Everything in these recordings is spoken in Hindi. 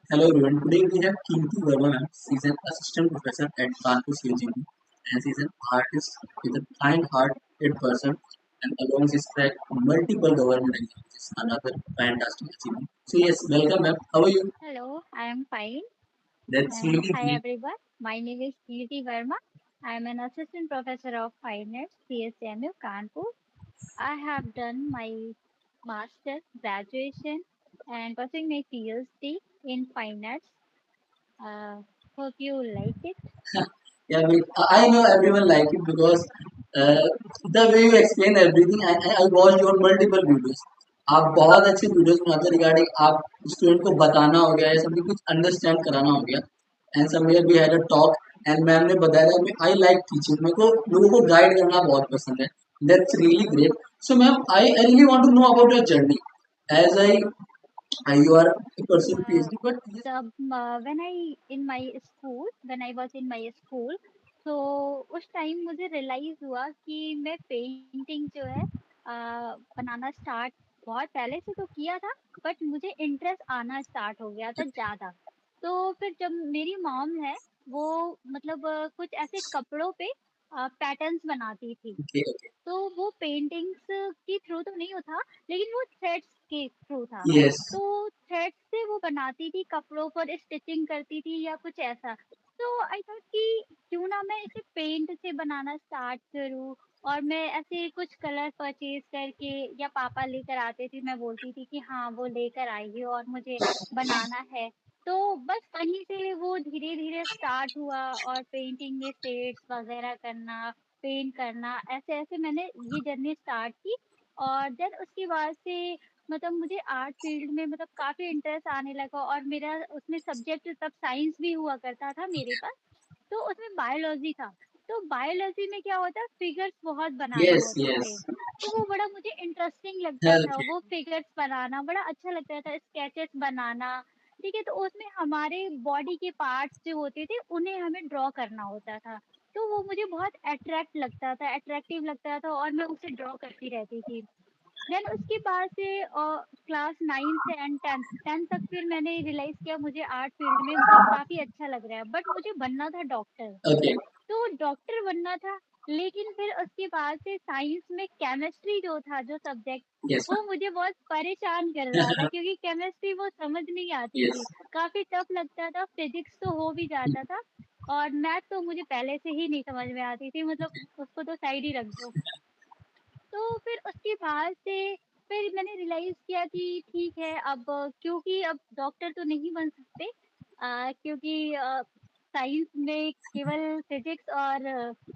Hello everyone. Today we have Kirti Verma ma'am. She's an assistant professor at Kanpur CGP and she's an artist with a kind-hearted person and along she's cracked multiple government exams, which is another fantastic achievement. So yes, welcome ma'am. How are you? Hello, I am fine. That's And really hi great. everyone. My name is Kirti Verma. I am an assistant professor of fine arts, CSMU Kanpur. I have done my master's, graduation, and pursuing my PhD in fine arts. Uh, Hope you like it. Yeah, I know everyone like it because uh, the way you explain everything, I watched your multiple videos. आप बहुत अच्छे वीडियोस बनाते रिगार्डिंग आप स्टूडेंट को बताना हो गया या समथिंग कुछ अंडरस्टैंड कराना हो गया and somewhere we had a talk and ma'am ने बताया आई लाइक टीचिंग मेरे को लोगों को गाइड करना बहुत पसंद है that's really great so ma'am I really want to know about your journey as I you are a person Uh, PhD but yes, when I was in my school, तो उस टाइम मुझे रियलाइज हुआ कि मैं पेंटिंग जो है बनाना स्टार्ट बहुत पहले से तो किया था, बट मुझे इंटरेस्ट आना स्टार्ट हो गया था ज्यादा। तो फिर जब मेरी मॉम है, वो मतलब कुछ ऐसे कपड़ों पे पैटर्न्स बनाती थी। okay, okay. तो वो पेंटिंग्स के थ्रू तो नहीं था, लेकिन वो थ्रेड्स के थ्रू था। Yes. तो थ्रेड्स से वो बनाती थी, कपड़ों पर स्टिचिंग करती थी या कुछ ऐसा। तो आई थॉट कि क्यों ना मैं इसे पेंट से बनाना स्टार्ट करूँ, और मैं ऐसे कुछ कलर परचेज करके या पापा लेकर आते थे, मैं बोलती थी कि हाँ वो लेकर आइए और मुझे बनाना है। तो बस वहीं से वो धीरे धीरे स्टार्ट हुआ, और पेंटिंग में शेड्स वगैरह करना, पेंट करना, ऐसे-ऐसे मैंने ये जर्नी स्टार्ट की। और देन उसके बाद से मतलब मुझे आर्ट फील्ड में मतलब काफ़ी इंटरेस्ट आने लगा, और मेरा उसमें सब्जेक्ट तब साइंस भी हुआ करता था मेरे पास। तो उसमें बायोलॉजी था। तो बायोलॉजी में क्या होता है, फिगर्स बहुत बनाने Yes, होते थे। yes. तो वो बड़ा मुझे इंटरेस्टिंग लगता था, Okay. वो फिगर्स बनाना बड़ा अच्छा लगता था, स्केचेस बनाना। ठीक है, तो उसमें हमारे बॉडी के पार्ट्स जो होते थे, उन्हें हमें ड्रॉ करना होता था। तो वो मुझे बहुत अट्रैक्टिव लगता था, और मैं उसे ड्रॉ करती रहती थी। देन उसके बाद से क्लास 9 से एंड 10th तक फिर मैंने रियलाइज़ किया मुझे आर्ट फील्ड में मतलब काफ़ी अच्छा लग रहा है, बट मुझे बनना था डॉक्टर। Okay. तो डॉक्टर बनना था, लेकिन फिर उसके बाद से साइंस में केमिस्ट्री जो था, जो सब्जेक्ट, Yes, वो मुझे बहुत परेशान कर रहा था, ma'am. क्योंकि केमिस्ट्री वो समझ नहीं आती Yes. थी। काफ़ी टफ लगता था, फिजिक्स तो हो भी जाता था, और मैथ तो मुझे पहले से ही नहीं समझ में आती थी, मतलब उसको तो साइड ही रख दो। तो फिर उसके बाद से फिर मैंने रियलाइज़ किया कि ठीक है, अब क्योंकि अब डॉक्टर तो नहीं बन सकते, क्योंकि साइंस में केवल फिज़िक्स और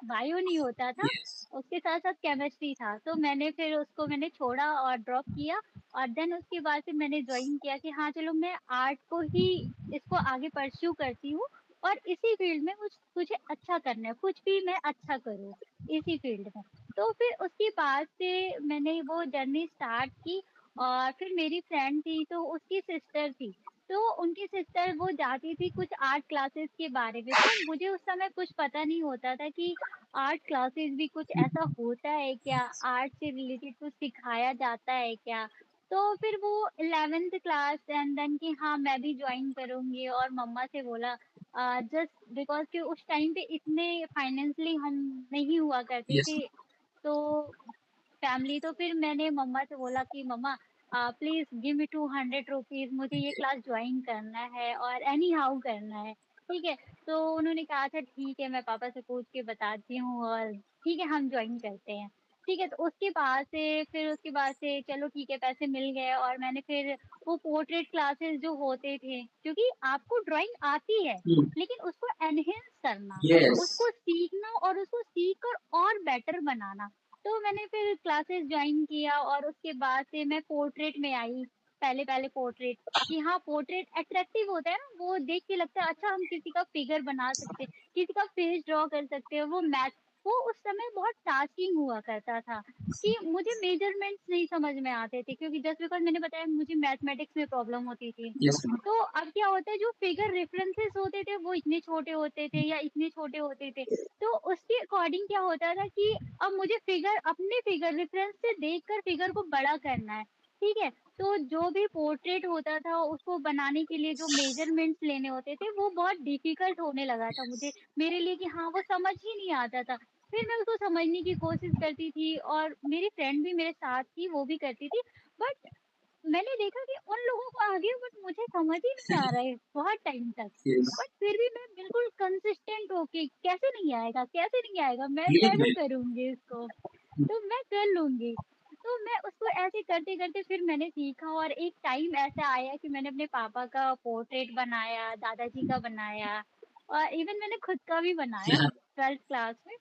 बायो नहीं होता था, Yes. उसके साथ-साथ केमिस्ट्री था। तो मैंने छोड़ा और ड्रॉप किया, और देन उसके बाद से मैंने जॉइन किया कि हाँ, चलो मैं आर्ट को ही इसको आगे परस्यू करती हूँ, और इसी फ़ील्ड में मुझे अच्छा करना है, कुछ भी मैं अच्छा करूँ इसी फ़ील्ड में। तो फिर उसके बाद से मैंने वो जर्नी स्टार्ट की, और फिर मेरी फ्रेंड थी, तो उसकी सिस्टर थी। तो उनकी सिस्टर वो जाती थी कुछ आर्ट क्लासेस के बारे में, तो मुझे उस समय कुछ पता नहीं होता था कि आर्ट क्लासेस भी कुछ ऐसा होता है क्या? आर्ट से रिलेटेड कुछ सिखाया जाता है क्या? तो फिर वो 11th क्लास एंड देन कि हाँ, मैं भी जॉइन करूँगी, और मम्मा से बोला जस्ट बिकॉज़ कि उस टाइम पे इतने फाइनेंशियली हम नहीं हुआ करते Yes. थे। तो फैमिली, तो फिर मैंने मम्मा से बोला कि मम्मा प्लीज़ गिव मी 200 रुपीज़, मुझे ये क्लास जॉइन करना है और एनी हाउ करना है, ठीक है? तो उन्होंने कहा अच्छा ठीक है, मैं पापा से पूछ के बताती हूँ, और ठीक है हम जॉइन करते हैं। ठीक है, तो उसके बाद से चलो ठीक है, पैसे मिल गए, और मैंने फिर वो पोर्ट्रेट क्लासेस जो होते थे, क्योंकि आपको ड्राइंग आती है, Hmm. लेकिन उसको एनहांस करना, Yes. उसको सीखना, और उसको सीख कर और बेटर बनाना। तो मैंने फिर क्लासेस जॉइन किया, और उसके बाद से मैं पोर्ट्रेट में आई। पहले-पहले पोर्ट्रेट कि हाँ, पोर्ट्रेट अट्रैक्टिव होता है ना, वो देख के लगता है अच्छा हम किसी का फिगर बना सकते हैं, किसी का फेस ड्रॉ कर सकते हैं, वो उस समय बहुत टास्किंग हुआ करता था कि मुझे मेजरमेंट्स नहीं समझ में आते थे, क्योंकि जस्ट बिकॉज़ मैंने बताया मुझे मैथमेटिक्स में प्रॉब्लम होती थी। Yes, ma'am. तो अब क्या होता है, जो फिगर रेफरेंसेस होते थे वो इतने छोटे होते थे या इतने छोटे होते थे। तो उसके अकॉर्डिंग क्या होता था कि अब मुझे अपने फिगर रेफरेंस से देखकर फिगर को बड़ा करना है, ठीक है? तो जो भी पोर्ट्रेट होता था उसको बनाने के लिए जो मेज़रमेंट्स लेने होते थे वो बहुत डिफ़िकल्ट होने लगा था मुझे मेरे लिए कि हाँ, वो समझ ही नहीं आता था। फिर मैं उसको समझने की कोशिश करती थी और मेरी फ्रेंड भी मेरे साथ थी, वो भी करती थी। बट मैंने देखा कि उन लोगों को आ गया बट मुझे समझ ही नहीं आ रहा है बहुत टाइम तक। यस, बट फिर भी मैं बिल्कुल कंसिस्टेंट होके कैसे नहीं आएगा, कैसे नहीं आएगा? मैं रियली भी ग्रेट। करूँगी इसको, तो मैं कर लूँगी। तो मैं उसको ऐसे करते-करते फिर मैंने सीखा और एक टाइम ऐसा आया कि मैंने अपने पापा का पोर्ट्रेट बनाया, दादाजी का बनाया और इवन मैंने खुद का भी बनाया 12th क्लास में।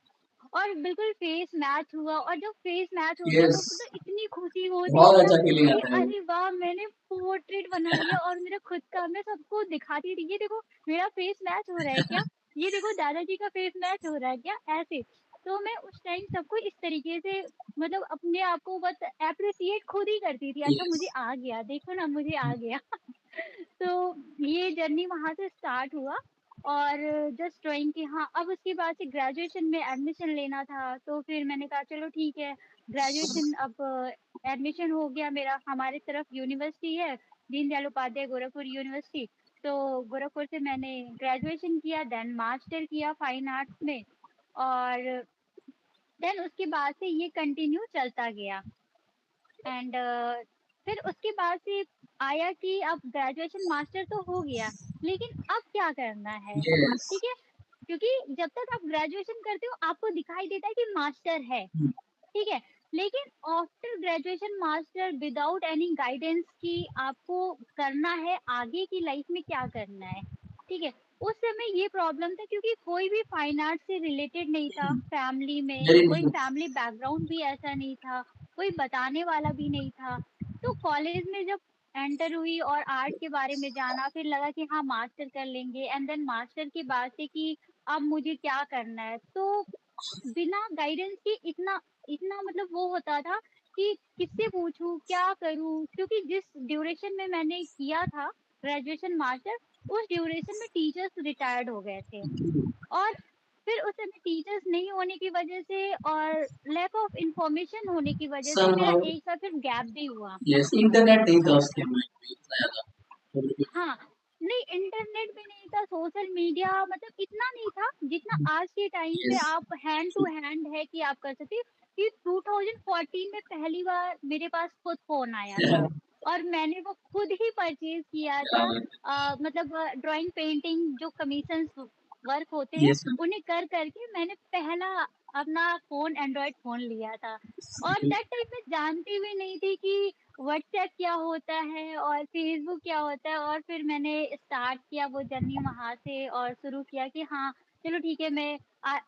और बिल्कुल फेस मैच हुआ और जब फेस मैच हो गया यस, तो मतलब इतनी खुशी होती बहुत थी ना अच्छा फीलिंग कि आता है वो। अरे वाह! मैंने पोर्ट्रेट बना लिया और मेरा खुद का मैं सबको दिखाती थी, "ये देखो मेरा फेस मैच हो रहा है क्या? ये देखो दादाजी का फेस मैच हो रहा है क्या?" ऐसे। तो मैं उस टाइम सबको इस तरीके से मतलब अपने आप को बस एप्रिशिएट खुद ही करती थी, अच्छा यस, मुझे आ गया, देखो ना मुझे आ गया। तो ये जर्नी वहाँ से स्टार्ट हुआ और जस्ट ड्राइंग की हाँ, अब उसके बाद से ग्रेजुएशन में एडमिशन लेना था, तो फिर मैंने कहा चलो ठीक है, ग्रेजुएशन अब एडमिशन हो गया मेरा, हमारे तरफ यूनिवर्सिटी है, दीनदयाल उपाध्याय गोरखपुर यूनिवर्सिटी, तो गोरखपुर से मैंने ग्रेजुएशन किया, देन मास्टर किया फाइन आर्ट्स में और देन उसके बाद से ये कंटिन्यू चलता गया। एंड फिर उसके बाद से आया कि अब ग्रेजुएशन मास्टर तो हो गया, लेकिन अब क्या करना है? यस। ठीक है? क्योंकि जब तक आप ग्रेजुएशन करते हो आपको दिखाई देता है कि मास्टर है, हुँ, ठीक है? लेकिन after graduation master without any guidance कि आपको करना है, आगे की लाइफ में क्या करना है, ठीक है? उस समय ये प्रॉब्लम था क्योंकि कोई भी फाइन आर्ट से रिलेटेड नहीं था फैमिली में, वेरी कोई नाइस। फैमिली बैकग्राउंड भी ऐसा नहीं था, कोई बताने वाला भी नहीं था। तो कॉलेज में जब एंटर हुई और आर्ट के बारे में जाना, फिर लगा कि हाँ, मास्टर कर लेंगे एंड देन मास्टर के बाद से कि अब मुझे क्या करना है? तो बिना गाइडेंस के इतना इतना मतलब वो होता था कि किससे पूछूँ, क्या करूँ? क्योंकि जिस ड्यूरेशन में मैंने किया था ग्रेजुएशन मास्टर, उस ड्यूरेशन में टीचर्स रिटायर्ड हो गए थे और फिर उस समय टीचर्स नहीं होने की वजह से और लैक ऑफ इन्फॉर्मेशन होने की वजह से मेरा समहाउ एक साल फिर गैप भी हुआ। यस, इंटरनेट नहीं था उस टाइम में भी ज़्यादा। तो बिल्कुल हाँ, नहीं इंटरनेट भी नहीं था, सोशल मीडिया मतलब इतना नहीं था, जितना आज के टाइम पे यस। आप हैंड टू हैंड है कि आप कर सकते हैं कि 2014 में पहली बार मेरे पास खुद फ़ोन आया था और मैंने वो खुद ही परचेज़ किया था मतलब ड्राइंग, पेंटिंग जो कमीशन्स वर्क होते हैं, यस मैम। उन्हें कर के मैंने पहला अपना फ़ोन एंड्रॉयड फ़ोन लिया था और दैट टाइम मैं जानती भी नहीं थी कि व्हाट्सएप क्या होता है और फ़ेसबुक क्या होता है और फिर मैंने स्टार्ट किया वो जर्नी वहाँ से और शुरू किया कि हाँ, चलो ठीक है मैं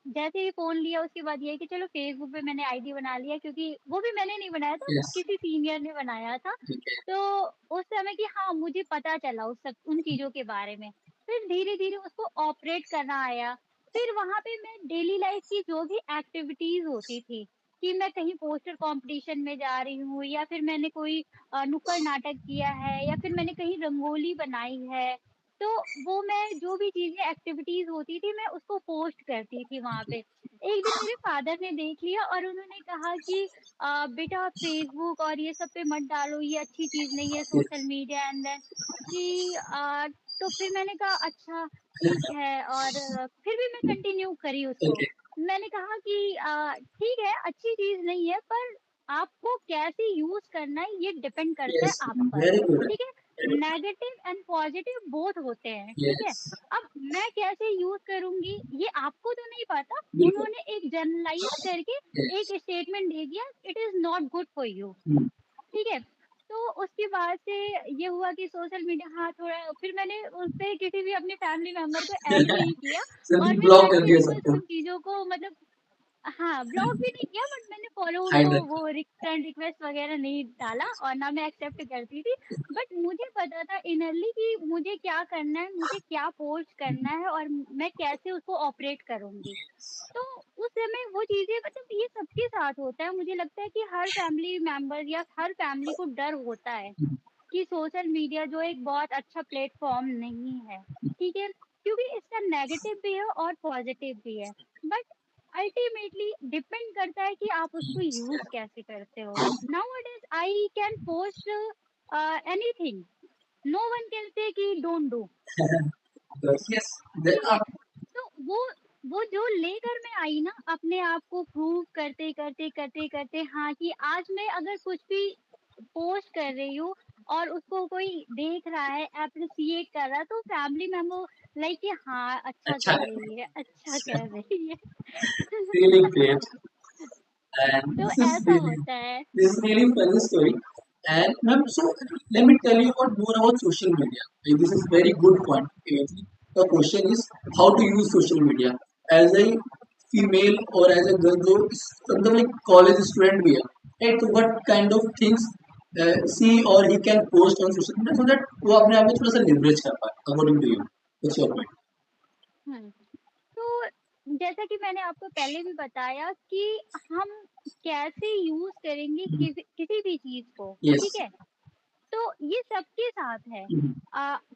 जैसे ही फ़ोन लिया उसके बाद ये है कि चलो फ़ेसबुक पे मैंने आईडी बना लिया क्योंकि वो भी मैंने नहीं बनाया था, यस, किसी सीनियर ने बनाया था। ठीक है। तो उस समय कि हाँ, मुझे पता चला उस सब उन चीज़ों के बारे में। फिर धीरे-धीरे उसको ऑपरेट करना आया। फिर वहाँ पे मैं डेली लाइफ़ की जो भी एक्टिविटीज़ होती थी, कि मैं कहीं पोस्टर कॉम्पिटिशन में जा रही हूँ या फिर मैंने कोई नुक्कड़ नाटक किया है या फिर मैंने कहीं रंगोली बनाई है, तो वो मैं जो भी चीज़ें एक्टिविटीज़ होती थी मैं उसको पोस्ट करती थी वहाँ पे। एक दिन मेरे फादर ने देख लिया और उन्होंने कहा कि बेटा फ़ेसबुक और ये सब पे मत डालो, ये अच्छी चीज़ नहीं है yes, social media and then कि तो फिर मैंने कहा अच्छा ठीक है और फिर भी मैं कंटिन्यू करी उसको। ओके। मैंने कहा कि ठीक है, अच्छी चीज़ नहीं है पर आपको कैसे यूज़ करना है ये डिपेंड करता है यस, आप पर, वेरी गुड। ठीक है? नेगेटिव एंड पॉज़िटिव बोथ होते हैं, ठीक है? यस, अब मैं कैसे यूज़ करूँगी ये आपको तो नहीं पता, बिल्कुल। उन्होंने एक जनरलाइज़ करके यस। एक स्टेटमेंट दे दिया, it is not good for you. हुँ, ठीक है? तो उसके बाद से ये हुआ कि सोशल मीडिया हाँ, थोड़ा फिर मैंने उस पे किसी भी अपने फैमिली मेंबर को ऐड नहीं किया और सभी मैं ब्लॉक कर दिया कंटीन्यूअस सबको। उन चीज़ों को मतलब हाँ, ब्लॉक भी नहीं किया बट मैंने फॉलो हाइड उनको रखा। वो फ्रेंड रिक्वेस्ट वगैरह नहीं डाला और ना मैं एक्सेप्ट करती थी। बट मुझे पता था इनरली कि मुझे क्या करना है, मुझे क्या पोस्ट करना है और मैं कैसे उसको ऑपरेट करूँगी। तो उस समय वो चीज़ें मतलब ये सबके साथ होता है। मुझे लगता है कि हर फैमिली मेंबर या हर फैमिली को डर होता है हुँ, कि सोशल मीडिया जो एक बहुत अच्छा प्लेटफ़ॉर्म नहीं है, ठीक है? क्योंकि इसका नेगेटिव भी है और पॉज़िटिव भी है। बट अल्टीमेटली डिपेंड करता है कि आप उसको यूज़ कैसे करते हो। Nowadays I can post anything, no one can say कि डोंट डू। yes, there ठीक है? are, तो वो जो लेकर मैं आई ना अपने आप को प्रूव करते हाँ, कि आज मैं अगर कुछ भी पोस्ट कर रही हूँ और उसको कोई देख रहा है, एप्रिशिएट कर रहा है, तो फैमिली मेंबर लाइक कि हाँ, अच्छा अच्छा कर है, रही है, अच्छा कर रही है। really great, and तो ऐसा होता है। this is really funny story. And ma'am, so let me tell you about more about social media. Like, this is very good point. Actually, the question is how to use social media as a female or as a girl जो मतलब like college student भी है, right? So what kind of things she or he can post on social media so that वो अपने आप को थोड़ा सा leverage कर पाए according to you. What's your point? हुँ। तो जैसा कि मैंने आपको पहले भी बताया कि हम कैसे यूज़ करेंगे Mhm. किसी भी चीज़ को, ठीक Yes. है? तो ये सबके साथ है। Mhm.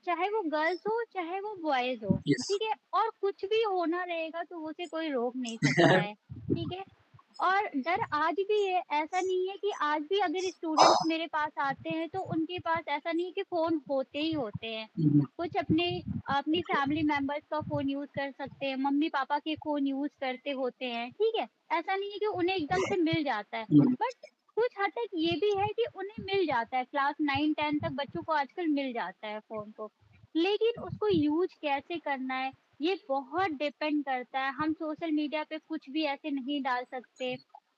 चाहे वो गर्ल्स हो, चाहे वो बॉयज़ हो, Yes. ठीक है? और कुछ भी होना रहेगा तो उसे कोई रोक नहीं सकता है, ठीक है? और डर आज भी है, ऐसा नहीं है कि आज भी अगर स्टूडेंट्स मेरे पास आते हैं तो उनके पास ऐसा नहीं है कि फ़ोन होते ही होते हैं। Mhm. कुछ अपनी फैमिली मेंबर्स का फ़ोन यूज़ कर सकते हैं, मम्मी-पापा के फ़ोन यूज़ करते होते हैं, ठीक है? ऐसा नहीं है कि उन्हें एकदम से मिल जाता है। Mhm. बट कुछ हद तक ये भी है कि उन्हें मिल जाता है, क्लास 9-10 तक बच्चों को आजकल मिल जाता है फ़ोन तो। लेकिन उसको यूज़ कैसे करना है, ये बहुत डिपेंड करता है। हम सोशल मीडिया पे कुछ भी ऐसे नहीं डाल सकते,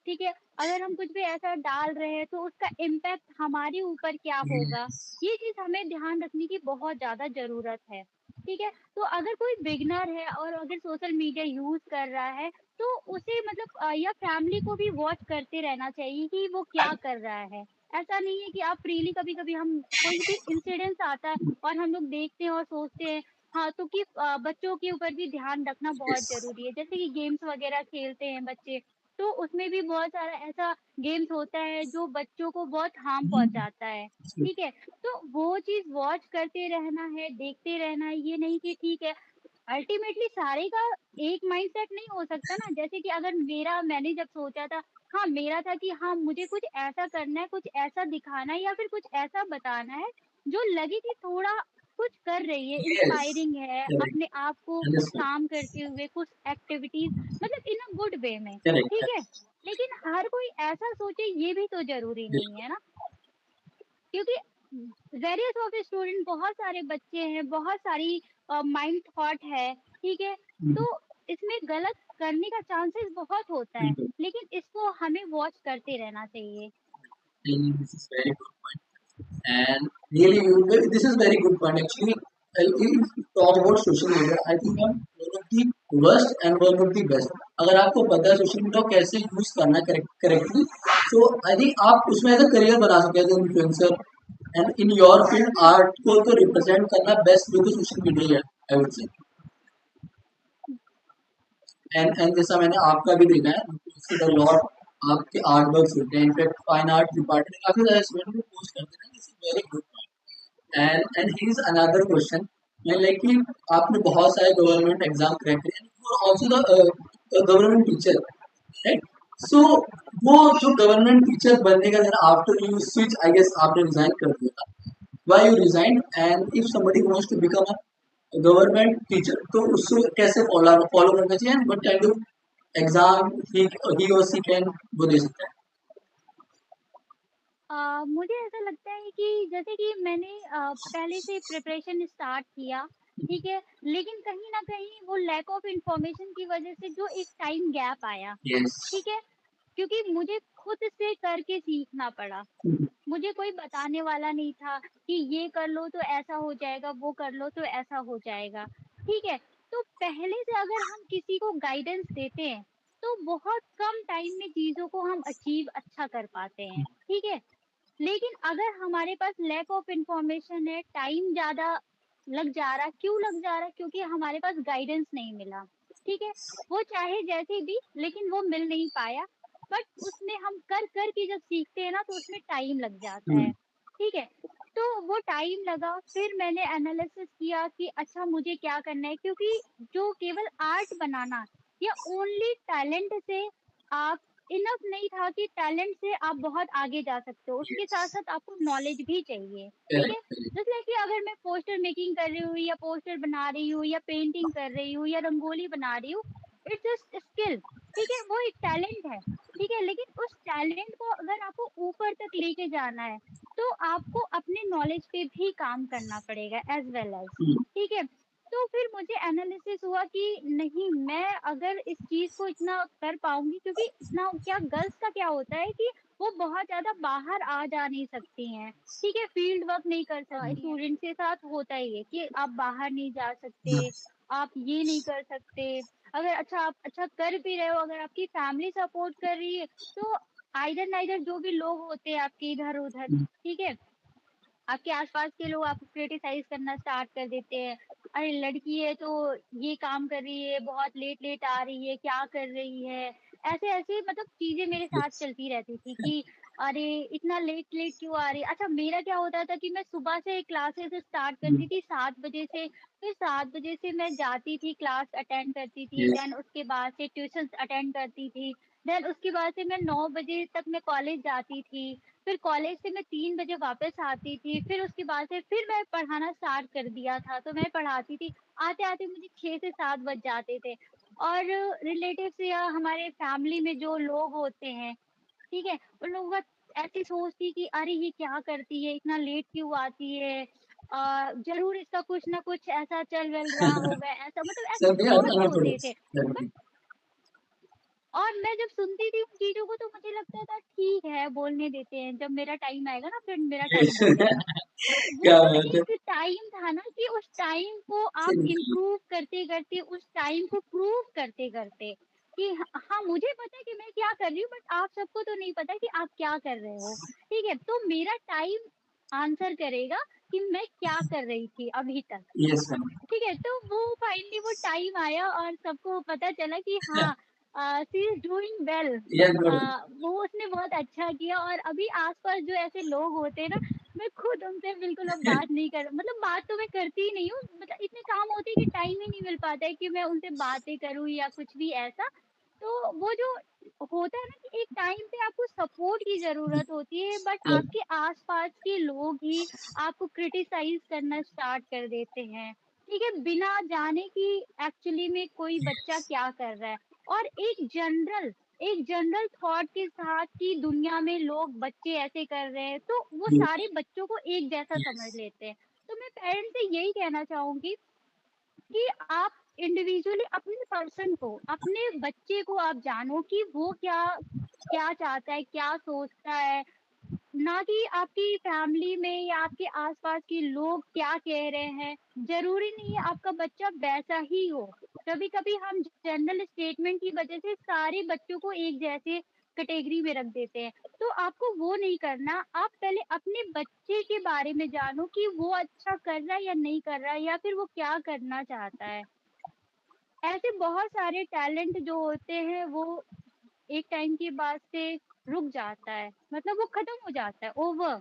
ठीक है? अगर हम कुछ भी ऐसा डाल रहे हैं तो उसका इम्पैक्ट हमारे ऊपर क्या होगा, Yes. ये चीज़ हमें ध्यान रखने की बहुत ज़्यादा ज़रूरत है, ठीक है? तो अगर कोई बिगिनर है और अगर सोशल मीडिया यूज़ कर रहा है, तो उसे मतलब या फैमिली को भी वॉच करते रहना चाहिए कि वो क्या कर रहा है। ऐसा नहीं है कि आप फ्रीली कभी-कभी हम कोई भी इंसिडेंस आता है और हम लोग देखते हैं और सोचते हैं हाँ, तो कि बच्चों के ऊपर भी ध्यान रखना बहुत Yes. ज़रूरी है। जैसे कि गेम्स वगैरह खेलते हैं बच्चे, तो उसमें भी बहुत सारा ऐसा गेम्स होता है जो बच्चों को बहुत हार्म पहुँचाता है, ठीक है? तो वो चीज़ वॉच करते रहना है, देखते रहना है, ये नहीं कि ठीक है अल्टीमेटली सारे का एक माइंडसेट नहीं हो सकता ना, जैसे कि अगर मैंने जब सोचा था हाँ, मेरा था कि हाँ, मुझे कुछ ऐसा करना है, कुछ ऐसा दिखाना है या फिर कुछ ऐसा बताना है, जो लगे कि थोड़ा कुछ कर रही है, Yes. इंस्पायरिंग है, Correct. अपने आप को कुछ Understood. काम करते हुए, कुछ एक्टिविटीज़ मतलब इन अ गुड वे में, Correct. ठीक है? Correct. लेकिन हर कोई ऐसा सोचे ये भी तो ज़रूरी नहीं है ना, क्योंकि वेरियस ऑफ स्टूडेंट बहुत सारे बच्चे हैं, बहुत सारी माइंड थॉट है, ठीक है? Mhm. तो इसमें गलत करने का चांसेस बहुत होता है, बिल्कुल। लेकिन इसको हमें वॉच करते रहना चाहिए। This is very good point. And really, this is very good point. Actually, if you talk about social media, I think I'm one of the worst and one of the best. अगर आपको पता है सोशल मीडिया को कैसे यूज करना है करेक्टली, तो आई थिंक आप उसमें एज अ करियर बना सकते हैं as influencer, and in your field हुँ, आर्ट को तो रिप्रेजेंट करना बेस्ट वे तो सोशल मीडिया ही है, आई वुड से। एंड जैसा मैंने आपका भी देखा है लॉट, आपके आर्ट वर्क होते हैं, इनफैक्ट फाइन आर्ट डिपार्टमेंट काफी सारे स्टूडेंट को पोस्ट करते हैं, this is very good. And here's another question. मैं like कि आपने बहुत सारे गवर्नमेंट एग्जाम क्रैक करे and you are also the government teacher, right? So वो जो गवर्नमेंट टीचर बनने का then after you switch, I guess आपने रिजाइन कर दिया था, why you resign, and if somebody wants to become a government teacher तो उसको कैसे फॉलो फॉलो करना चाहिए and what kind of exam he और सी कैन वो दे सकता है? मुझे ऐसा लगता है कि जैसे कि मैंने पहले से प्रिपरेशन स्टार्ट किया, ठीक है? लेकिन कहीं न कहीं वो लैक ऑफ इन्फॉर्मेशन की वज़ह से जो एक टाइम गैप आया, यस। ठीक है? क्योंकि मुझे खुद से करके सीखना पड़ा। मुझे कोई बताने वाला नहीं था कि ये कर लो तो ऐसा हो जाएगा, वो कर लो तो ऐसा हो जाएगा, ठीक है? तो पहले से अगर हम किसी को गाइडेंस देते हैं, तो बहुत कम टाइम में चीज़ों को हम अचीव अच्छा कर पाते हैं, ठीक है? लेकिन अगर हमारे पास लैक ऑफ इन्फॉर्मेशन है, टाइम ज़्यादा लग जा रहा है, क्यों लग जा रहा है? क्योंकि हमारे पास गाइडेंस नहीं मिला, ठीक है? वो चाहे जैसे भी लेकिन वो मिल नहीं पाया, बट उसमें हम कर के जब सीखते हैं ना तो उसमें टाइम लग जाता है, ठीक है? तो वो टाइम लगा, फिर मैंने एनालिसिस किया कि अच्छा मुझे क्या करना है क्योंकि जो केवल आर्ट बनाना या ओनली टैलेंट से आप इनफ नहीं था कि टैलेंट से आप बहुत आगे जा सकते हो, उसके यस, साथ-साथ आपको नॉलेज भी चाहिए, ठीक है? करेक्ट, करेक्ट, जैसे कि अगर मैं पोस्टर मेकिंग कर रही हूँ या पोस्टर बना रही हूँ या पेंटिंग कर रही हूँ या रंगोली बना रही हूँ, इट्स जस्ट स्किल, ठीक है? वो एक टैलेंट है, ठीक है? लेकिन उस टैलेंट को अगर आपको ऊपर तक लेके जाना है, तो आपको अपने नॉलेज पे भी काम करना पड़ेगा एज़ वेल एज़, हुँ, ठीक है? तो फिर मुझे एनालिसिस हुआ कि नहीं, मैं अगर इस चीज़ को इतना कर पाऊँगी, क्योंकि इतना क्या गर्ल्स का क्या होता है कि वो बहुत ज़्यादा बाहर आ जा नहीं सकती हैं, ठीक है? फील्ड वर्क नहीं कर सकती हैं, स्टूडेंट्स के साथ होता ही है कि आप बाहर नहीं जा सकते, आप ये नहीं कर सकते। अगर अच्छा आप अच्छा कर भी रहे हो, अगर आपकी फैमिली सपोर्ट कर रही है, तो आइदर नाइदर जो भी लोग होते हैं आपके इधर-उधर, हुँ, ठीक है? आपके आस-पास के लोग आपको क्रिटिसाइज़ करना स्टार्ट कर देते हैं। अरे लड़की है तो ये काम कर रही है, बहुत लेट-लेट आ रही है, क्या कर रही है? ऐसे-ऐसे मतलब चीज़ें मेरे साथ यस, चलती रहती थी कि अरे इतना लेट-लेट क्यों आ रही है? अच्छा मेरा क्या होता था कि मैं सुबह से क्लासेस स्टार्ट हुँ, करती थी 7 बजे से, फिर 7 बजे से मैं जाती थी, क्लास अटेंड करती थी, यस, देन उसके बाद से ट्यूशन्स अटेंड करती थी, देन उसके बाद से मैं 9 बजे तक मैं कॉलेज जाती थी। फिर कॉलेज से मैं 3 बजे वापस आती थी, फिर उसके बाद से फिर मैं पढ़ाना स्टार्ट कर दिया था, तो मैं पढ़ाती थी। आते-आते मुझे 6 से 7 बज जाते थे और रिलेटिव्स या हमारे फैमिली में जो लोग होते हैं, ठीक है? उन लोगों का ऐसी सोच थी कि अरे ये क्या करती है, इतना लेट क्यों आती है? ज़रूर इसका कुछ ना कुछ ऐसा चल-वल रहा होगा, ऐसा मतलब ऐसे सभी थॉट्स होते अनअप्रोच थे। घर बट में। और मैं जब सुनती थी उन चीज़ों को तो मुझे लगता था ठीक है, बोलने देते हैं, जब मेरा टाइम आएगा ना फिर मेरा टाइम यस, बोलेंगे। बट वो क्या जो बात है! एक टाइम था ना कि उस टाइम को आप सीरियसली, इम्प्रूव करते-करते, उस टाइम को प्रूव करते-करते कि हाँ, मुझे पता है कि मैं क्या कर रही हूँ, बट आप सबको तो नहीं पता कि आप क्या कर रहे हो, ठीक है? तो मेरा टाइम आंसर करेगा कि मैं क्या कर रही थी अभी तक। यस मैम, ठीक है, तो वो फाइनली वो टाइम आया और सबको पता चला कि हाँ, she is doing well. Yes good, वो उसने बहुत अच्छा किया और अभी आस-पास जो ऐसे लोग होते हैं ना, मैं खुद उनसे बिल्कुल अब बात नहीं कर मतलब बात तो मैं करती ही नहीं हूँ, मतलब इतने काम होते हैं कि टाइम ही नहीं मिल पाता है कि मैं उनसे बातें करूँ या कुछ भी ऐसा। तो वो जो होता है ना कि एक टाइम पे आपको सपोर्ट की ज़रूरत होती है, बट यस, आपके आस-पास के लोग ही आपको क्रिटिसाइज़ करना स्टार्ट कर देते हैं। ठीक है, बिना जाने कि एक्चुअली में कोई बच्चा क्या कर रहा है और एक जनरल थॉट के साथ कि दुनिया में लोग बच्चे ऐसे कर रहे हैं, तो वो यस, सारे बच्चों को एक जैसा समझ यस, लेते हैं। तो मैं पेरेंट्स से यही कहना चाहूँगी कि आप इंडिविजुअली अपने पर्सन को, अपने बच्चे को आप जानो कि वो क्या क्या चाहता है, क्या सोचता है, ना कि आपकी फैमिली में या आपके आसपास के लोग क्या कह रहे हैं, ज़रूरी नहीं है आपका बच्चा वैसा ही हो। कभी-कभी हम जनरल स्टेटमेंट की वजह से सारे बच्चों को एक जैसे कैटेगरी में रख देते हैं। तो आपको वो नहीं करना, आप पहले अपने बच्चे के बारे में जानो कि वो अच्छा कर रहा है या नहीं कर रहा है या फिर वो क्या करना चाहता है। ऐसे बहुत सारे टैलेंट जो होते हैं वो एक टाइम के बाद से रुक जाता है, मतलब वो खत्म हो जाता है, ओवर।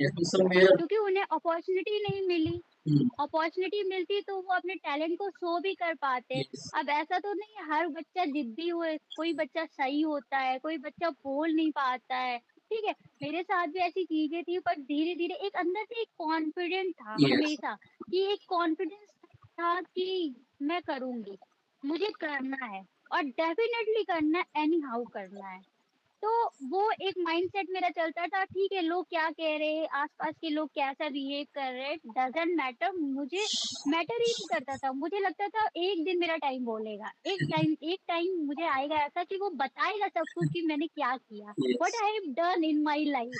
यस तो सर मेरा क्योंकि उन्हें अपॉर्च्युनिटी नहीं मिली। हुँ, अपॉर्च्युनिटी मिलती तो वो अपने टैलेंट को शो भी कर पाते। यस, अब ऐसा तो नहीं है हर बच्चा ज़िद्दी हुए, कोई बच्चा सही होता है, कोई बच्चा बोल नहीं पाता है, ठीक है? मेरे साथ भी ऐसी चीज़ें थी पर धीरे-धीरे एक अंदर से एक कॉन्फिडेंट था यस, हमेशा, कि एक कॉन्फिडेंस था कि मैं करूँगी, मुझे करना है और डेफ़िनेटली करना है, एनी हाउ करना है। तो वो एक माइंडसेट मेरा चलता था, ठीक है लोग क्या कह रहे हैं, आस-पास के लोग कैसा बिहेव कर रहे हैं, डज़न्ट मैटर, मुझे मैटर ही नहीं करता था। मुझे लगता था एक दिन मेरा टाइम बोलेगा, एक टाइम मुझे आएगा ऐसा कि वो बताएगा सब कुछ कि मैंने क्या किया, yes, what I have done in my life.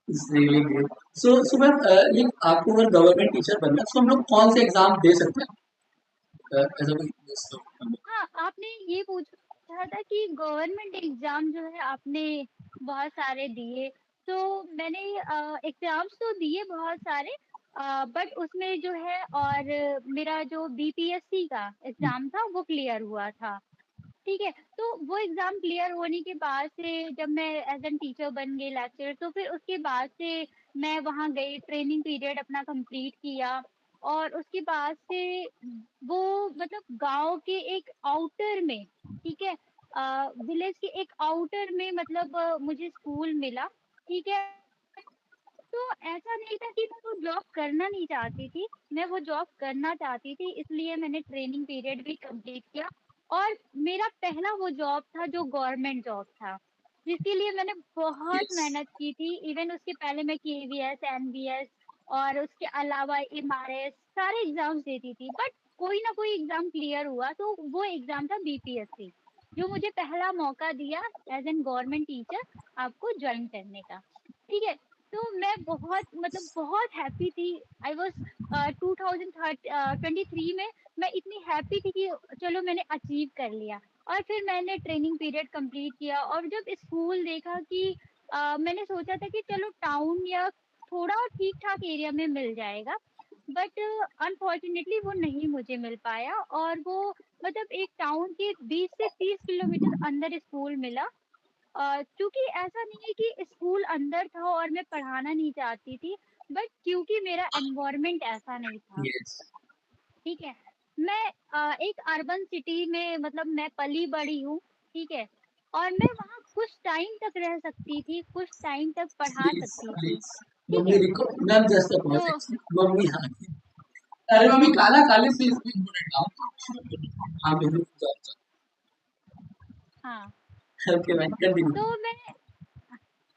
It's really great. So ma'am like आपको अगर गवर्नमेंट टीचर बनना है, तो हम लोग कौन से एग्ज़ाम दे सकते हैं? ऐसा कोई हाँ, आपने ये पूछा था कि गवर्नमेंट एग्ज़ाम जो है आपने बहुत सारे दिए, तो मैंने एग्ज़ाम्स तो दिए बहुत सारे, बट उसमें जो है और मेरा जो बीपीएससी का एग्ज़ाम था वो क्लियर हुआ था, ठीक है? तो वो एग्ज़ाम क्लियर होने के बाद से जब मैं एज़ एन टीचर बन गई लेक्चरर, तो फिर उसके बाद से मैं वहाँ गई, ट्रेनिंग पीरियड अपना कंप्लीट किया और उसके बाद से वो मतलब गाँव के एक आउटर में, ठीक है? विलेज के एक आउटर में मतलब मुझे स्कूल मिला, ठीक है? तो ऐसा नहीं था कि मैं वो जॉब करना नहीं चाहती थी, मैं वो जॉब करना चाहती थी, इसलिए मैंने ट्रेनिंग पीरियड भी कंप्लीट किया और मेरा पहला वो जॉब था जो गवर्नमेंट जॉब था, जिसके लिए मैंने बहुत Yes. मेहनत की थी। इवन उसके पहले मैं केवीएस, एनबीएस और उसके अलावा एमआरएस सारे एग्ज़ाम्स देती थी, बट कोई ना कोई एग्ज़ाम क्लियर हुआ, तो वो एग्ज़ाम था बीपीएससी, जो मुझे पहला मौका दिया एज़ एन गवर्नमेंट टीचर आपको जॉइन करने का, ठीक है? तो मैं बहुत मतलब बहुत हैप्पी थी। आई वाज़ 23 में मैं इतनी हैप्पी थी कि चलो मैंने अचीव कर लिया और फिर मैंने ट्रेनिंग पीरियड कंप्लीट किया और जब स्कूल देखा कि मैंने सोचा था कि चलो टाउन या थोड़ा ठीक-ठाक एरिया में मिल जाएगा, बट अनफॉर्च्यूनेटली वो नहीं मुझे मिल पाया और वो मतलब एक टाउन के 20 से 30 किलोमीटर अंदर स्कूल मिला। क्योंकि ऐसा नहीं है कि स्कूल अंदर था और मैं पढ़ाना नहीं चाहती थी, बट क्योंकि मेरा एनवायरनमेंट ऐसा नहीं था, Yes. ठीक है? मैं एक अर्बन सिटी में मतलब मैं पली-बड़ी हूँ, ठीक है? और मैं वहाँ कुछ टाइम तक रह सकती थी, कुछ टाइम तक पढ़ा Please, सकती थी, please. ठीक मम्मी है? रिको मैम जस्ट अ तो पॉज एक्चुअली मम्मी हाँ अरे मम्मी काला काली please please put it down हाँ बेबी जाओ हाँ, जाओ ओके मैम कंटिन्यू तो मैं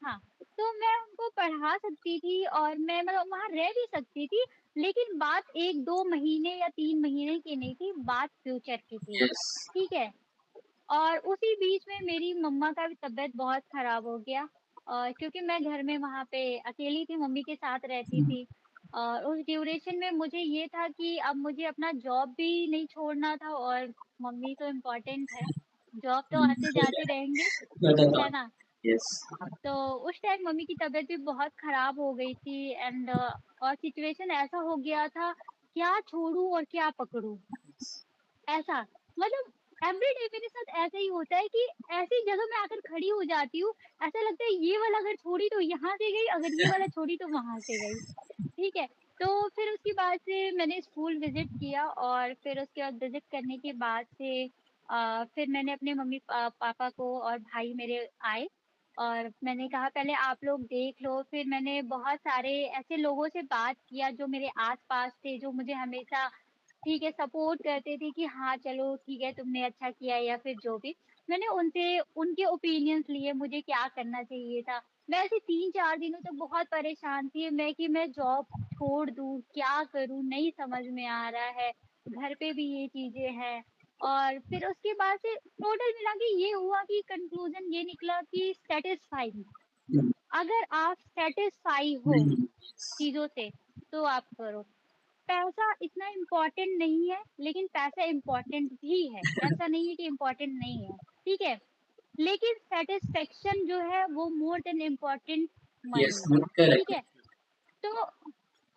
हाँ, तो मैं उनको पढ़ा सकती थी और मैं मतलब वहाँ रह भी सकती थी, लेकिन बात 1-2 महीने या 3 महीने की नहीं थी, बात फ्यूचर की थी, यस ठीक है? और उसी बीच में मेरी मम्मा का भी तबीयत बहुत खराब हो गया क्योंकि मैं घर में वहाँ पे अकेली थी, मम्मी के साथ रहती थी। और उस ड्यूरेशन में मुझे ये था कि अब मुझे अपना जॉब भी नहीं छोड़ना था और मम्मी तो इम्पोर्टेंट है, जॉब तो आते-जाते रहेंगे, नॉट एट है ऑल ना? यस तो उस टाइम मम्मी की तबीयत भी बहुत खराब हो गई थी एंड और सिचुएशन ऐसा हो गया था, क्या छोड़ूँ और क्या पकड़ूँ? ऐसा मतलब एवरीडे मेरे साथ ऐसा ही होता है कि ऐसी जगह में आकर खड़ी हो जाती हूँ, ऐसा लगता है ये वाला अगर छोड़ी तो यहाँ से गई, अगर ये वाला छोड़ी तो वहाँ से गई, ठीक है? तो फिर उसके बाद से मैंने स्कूल विज़िट किया और फिर उसके बाद विज़िट करने के बाद से फिर मैंने अपने पापा को और भाई मेरे आए और मैंने कहा पहले आप लोग देख लो, फिर मैंने बहुत सारे ऐसे लोगों से बात किया जो मेरे आस-पास थे, जो मुझे हमेशा ठीक है, सपोर्ट करते थे कि हाँ, चलो ठीक है, तुमने अच्छा किया या फिर जो भी। मैंने उनसे उनके ओपिनियंस लिए मुझे क्या करना चाहिए था। मैं ऐसे 3-4 दिनों तक बहुत परेशान थी मैं कि मैं जॉब छोड़ दूँ, क्या करूँ? नहीं समझ में आ रहा है। घर पे भी ये चीज़ें हैं और फिर उसके बाद से टोटल मिला के ये हुआ कि कन्क्लूज़न ये निकला कि सैटिस्फाइंग अगर आप सैटिस्फाई हो चीज़ों से, तो आप करो। पैसा इतना इम्पोर्टेंट नहीं है, लेकिन पैसा इम्पोर्टेंट भी है। ऐसा नहीं है कि इम्पोर्टेंट नहीं है, ठीक है? लेकिन सैटिस्फैक्शन जो है वो more than important yes money, ठीक करेक्ट है? तो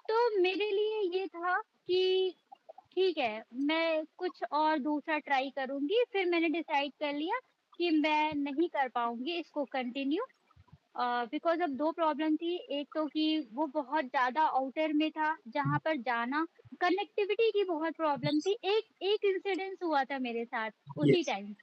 तो मेरे लिए ये था कि ठीक है, मैं कुछ और दूसरा ट्राई करूँगी। फिर मैंने डिसाइड कर लिया कि मैं नहीं कर पाऊँगी इसको कंटिन्यू बिकॉज़ अब 2 प्रॉब्लम थी, एक तो कि वो बहुत ज़्यादा आउटर में था, जहाँ पर जाना कनेक्टिविटी की बहुत प्रॉब्लम थी। एक एक इंसिडेंस हुआ था मेरे साथ उसी यस टाइम।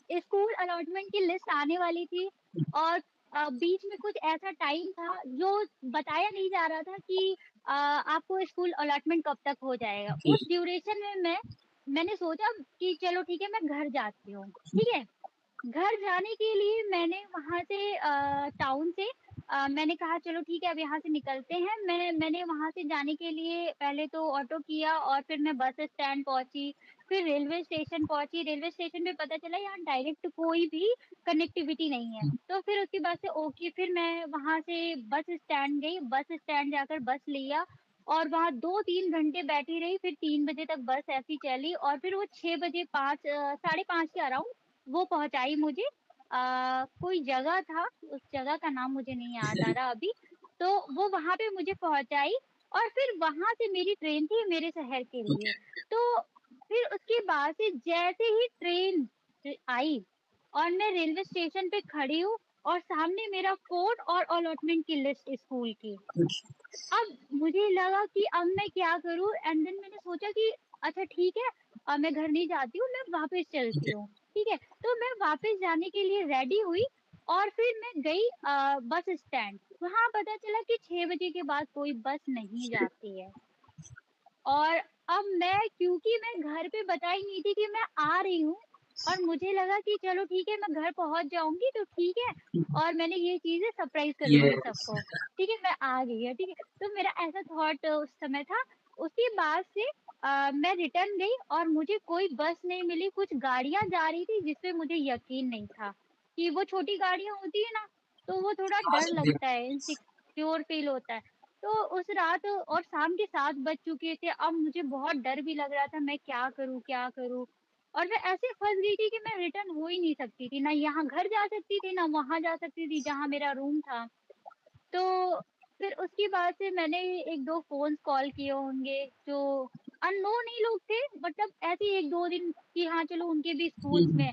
स्कूल अलॉटमेंट की लिस्ट आने वाली थी और बीच में कुछ ऐसा टाइम था जो बताया नहीं जा रहा था कि आपको स्कूल अलॉटमेंट कब तक हो जाएगा। ओके उस ड्यूरेशन में मैंने सोचा कि चलो ठीक है, मैं घर जाती हूँ, ठीक है? घर जाने के लिए मैंने वहाँ से टाउन से मैंने कहा चलो ठीक है अब यहाँ से निकलते हैं। मैंने वहाँ से जाने के लिए पहले तो ऑटो किया और फिर मैं बस स्टैंड पहुँची, फिर रेलवे स्टेशन पहुँची। रेलवे स्टेशन पे पता चला यहाँ डायरेक्ट कोई भी कनेक्टिविटी नहीं है। तो फिर उसके बाद से ओके फिर मैं वहाँ से बस स्टैंड गई, बस स्टैंड जाकर बस लिया और वहाँ 2-3 घंटे बैठी रही, फिर 3 बजे तक बस ऐसी चली और फिर वो 6 बजे 5 साढ़े 5 के अराउंड वो पहुँचाई मुझे कोई जगह था, उस जगह का नाम मुझे नहीं याद आ रहा अभी, तो वो वहाँ पे मुझे पहुँचाई और फिर वहाँ से मेरी ट्रेन थी मेरे शहर के लिए। ओके तो फिर उसके बाद से जैसे ही ट्रेन आई और मैं रेलवे स्टेशन पे खड़ी हूँ और सामने मेरा फ़ोन और अलॉटमेंट की लिस्ट स्कूल की। अब मुझे लगा कि अब मैं क्या करूँ एंड देन मैंने सोचा कि अच्छा ठीक है मैं घर नहीं जाती हूँ, मैं वापस चलती ओके हूँ, ठीक है? तो मैं वापस जाने के लिए रेडी हुई और फिर मैं गई बस स्टैंड। वहाँ पता चला कि 6 बजे के बाद कोई बस नहीं जाती है। और अब क्योंकि मैं घर पे बताई नहीं थी कि मैं आ रही हूँ और मुझे लगा कि चलो ठीक है मैं घर पहुँच जाऊँगी तो ठीक है और मैंने ये चीज़ें सरप्राइज़ करूँगी यस। सबको। ठीक है, मैं आ गई है, ठीक है। तो मेरा ऐसा थॉट उस समय था। उसके बाद से मैं रिटर्न गई और मुझे कोई बस नहीं मिली, कुछ गाड़ियाँ जा रही थी जिस पे मुझे यकीन नहीं था, कि वो छोटी गाड़ियाँ होती है ना, तो वो थोड़ा हाँ, डर समझे। लगता है, इनसिक्योर फ़ील होता है। तो उस रात और शाम के 7 बज चुके थे, अब मुझे बहुत डर भी लग रहा था, मैं क्या करूँ, क्या करूँ? और मैं ऐसे फँस गई थी कि मैं रिटर्न हो ही नहीं सकती थी, ना यहाँ घर जा सकती थी, ना वहाँ जा सकती थी जहाँ मेरा रूम था। तो फिर उसके बाद से मैंने 1-2 फ़ोन्स कॉल किए होंगे, जो अननोन ही लोग थे, मतलब ऐसे ही 1-2 दिन कि हाँ, चलो उनके भी हुँ, स्कूल्स हुँ, में।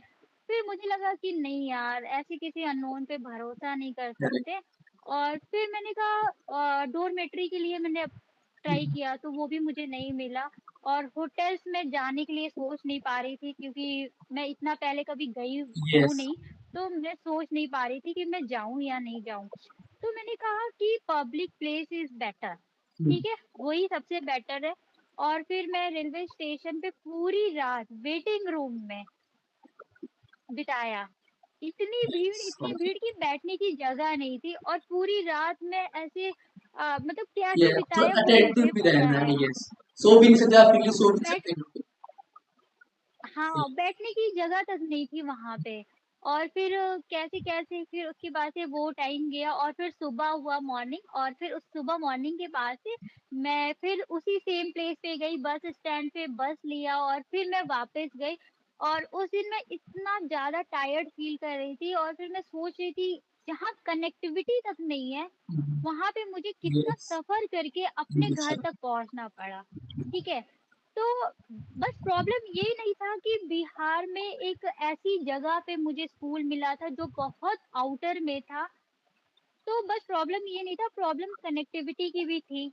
फिर मुझे लगा कि नहीं यार, ऐसे किसी अननोन पे भरोसा नहीं कर करेक्ट। सकते और फिर मैंने कहा डॉर्मेट्री के लिए मैंने ट्राई हुँ, किया, तो वो भी मुझे नहीं मिला और होटल्स में जाने के लिए सोच नहीं पा रही थी क्योंकि मैं इतना पहले कभी गई हूँ यस। नहीं, तो मैं सोच नहीं पा रही थी कि मैं जाऊँ या नहीं जाऊँ। तो मैंने कहा कि पब्लिक प्लेस इज़ बेटर, हुँ, ठीक है? वही सबसे बेटर है और फिर मैं रेलवे स्टेशन पे पूरी रात वेटिंग रूम में बिताया। इतनी समझे। भीड़ कि बैठने की जगह नहीं थी और पूरी रात मैं ऐसे मतलब कैसे यस, थोड़ा बिताया वो अटेंटिव मुझे भी पता रहना है, है। यस। सो भी नहीं सकते आप, फ्रीली सो भी नहीं बैठ सकते बिल्कुल। हाँ, बैठने की जगह तक नहीं थी वहाँ पे और फिर कैसे-कैसे फिर उसके बाद से वो टाइम गया और फिर सुबह हुआ मॉर्निंग और फिर उस सुबह मॉर्निंग के बाद से मैं फिर उसी सेम प्लेस पे गई, बस स्टैंड पे बस लिया और फिर मैं वापस गई और उस दिन मैं इतना ज़्यादा टायर्ड फ़ील कर रही थी और फिर मैं सोच रही थी, जहाँ कनेक्टिविटी तक नहीं है, हुँ, वहाँ पे मुझे कितना यस, सफ़र करके अपने बिल्कुल घर सर। तक पहुँचना पड़ा, ठीक है? तो बस प्रॉब्लम ये नहीं था कि बिहार में एक ऐसी जगह पे मुझे स्कूल मिला था जो बहुत आउटर में था, तो बस प्रॉब्लम ये नहीं था, प्रॉब्लम कनेक्टिविटी की भी थी,